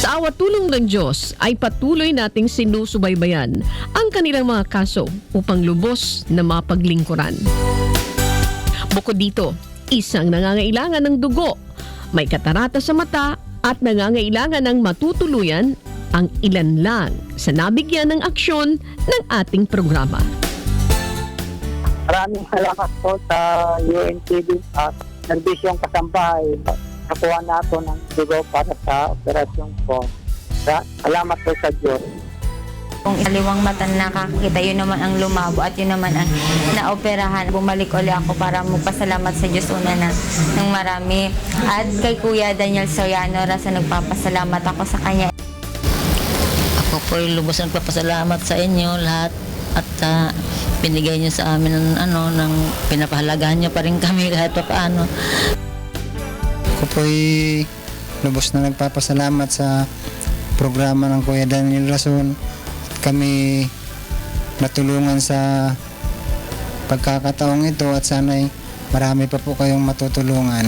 Sa awa tulong ng Diyos ay patuloy nating sinusubaybayan ang kanilang mga kaso upang lubos na mapaglingkuran. Bukod dito, isang nangangailangan ng dugo, may katarata sa mata at nangangailangan ng matutuluyan ang ilan lang sa nabigyan ng aksyon ng ating programa. Maraming salamat po sa UNTV at serbisyong kasambahay. Nakuha na ako ng dugo para sa operasyon ko. Salamat po sa Diyos. Kung kaliwang mata nakakita, yun naman ang lumabo at yun naman ang naoperahan. Bumalik uli ako para magpasalamat sa Diyos una ng marami. At kay Kuya Daniel Soriano, rasa nagpapasalamat ako sa kanya. Ako po yung lubos ang papasalamat sa inyo lahat at binigay niyo sa amin ng pinapahalagahan niyo pa rin kami kahit pa paano. Ako po'y lubos na nagpapasalamat sa programa ng Kuya Daniel Rason. Kami natulungan sa pagkakataong ito at sana'y marami pa po kayong matutulungan.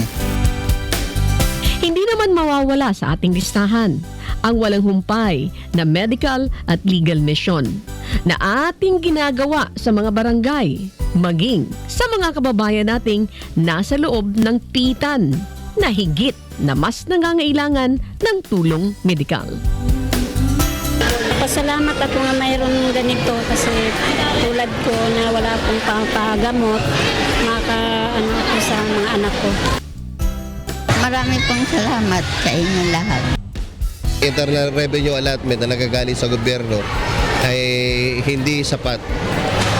Hindi naman mawawala sa ating listahan ang walang humpay na medical at legal mission na ating ginagawa sa mga barangay, maging sa mga kababayan nating nasa loob ng pitan na higit na mas nangangailangan ng tulong medikal. Pasalamat ako nga mayroon ganito kasi tulad ko na wala akong pampagamot, ako sa mga anak ko. Marami pong salamat sa inyo lahat. Internal revenue allotment na nagagaling sa gobyerno ay hindi sapat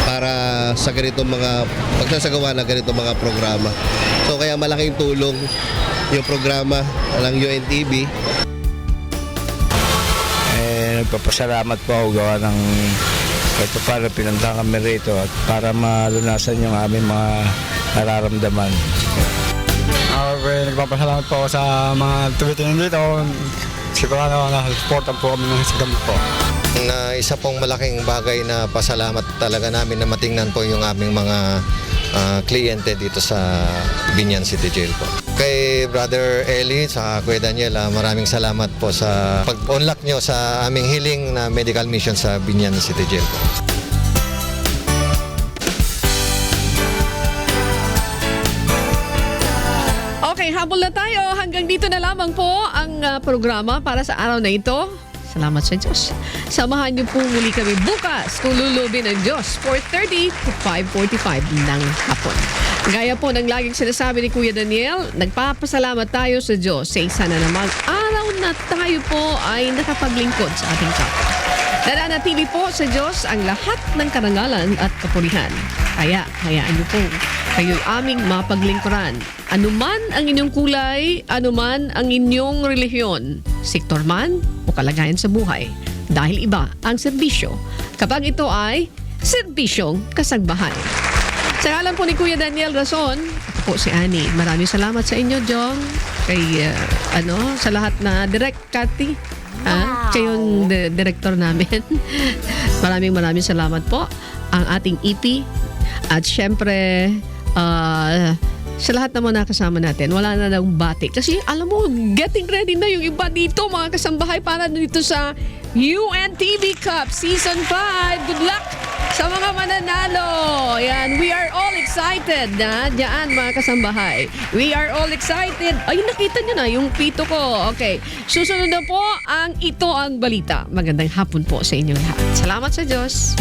para sa ganitong mga pagsasagawa ng ganitong mga programa. So kaya malaking tulong yung programa ng UNTV. Nagpapasalamat po ako gawa ng kahit paano pinunta kami rito at para malunasan yung aming mga nararamdaman. Nagpapasalamat po ako sa mga tumitingin dito. Sigurado na supportan po kami ng sigamit po. Isa pong malaking bagay na pasalamat talaga namin na matingnan po yung aming mga kliyente dito sa Binyan City Jail po. Kay Brother Eli sa Kuya Daniel, maraming salamat po sa pag-unlock nyo sa aming hiling na medical mission sa Binyan City Jail po. Okay, habol na tayo. Hanggang dito na lamang po ang programa para sa araw na ito. Salamat sa Diyos. Samahan niyo po muli kami bukas kung lulubin ng Diyos 4:30 to 5:45 ng hapon. Gaya po ng laging sinasabi ni Kuya Daniel, nagpapasalamat tayo sa Diyos sa isa na namang araw na tayo po ay nakapaglingkod sa ating kapwa. Nananatili po sa Diyos ang lahat ng karangalan at kapurihan. Kaya, hayaan niyo po kayo'y aming mapaglingkuran. Anuman ang inyong kulay, anuman ang inyong relihiyon, sektor man o kalagayan sa buhay. Dahil iba ang serbisyo kapag ito ay serbisyong kasagbahay. Sa ngalan po ni Kuya Daniel Rason, ako po si Annie. Maraming salamat sa inyo, Jong. Kay, sa lahat na Direct Cathy. Kayong director namin. maraming salamat po. Ang ating EP. At syempre, sa lahat naman nakasama natin, wala na lang bati. Kasi alam mo, getting ready na yung iba dito, mga kasambahay, para dito sa UNTV Cup Season 5. Good luck sa mga mananalo. Yan, we are all excited na diyan, mga kasambahay. We are all excited. Ay, nakita nyo na yung pito ko. Okay, susunod na po ang Ito ang Balita. Magandang hapon po sa inyong lahat. Salamat sa Diyos.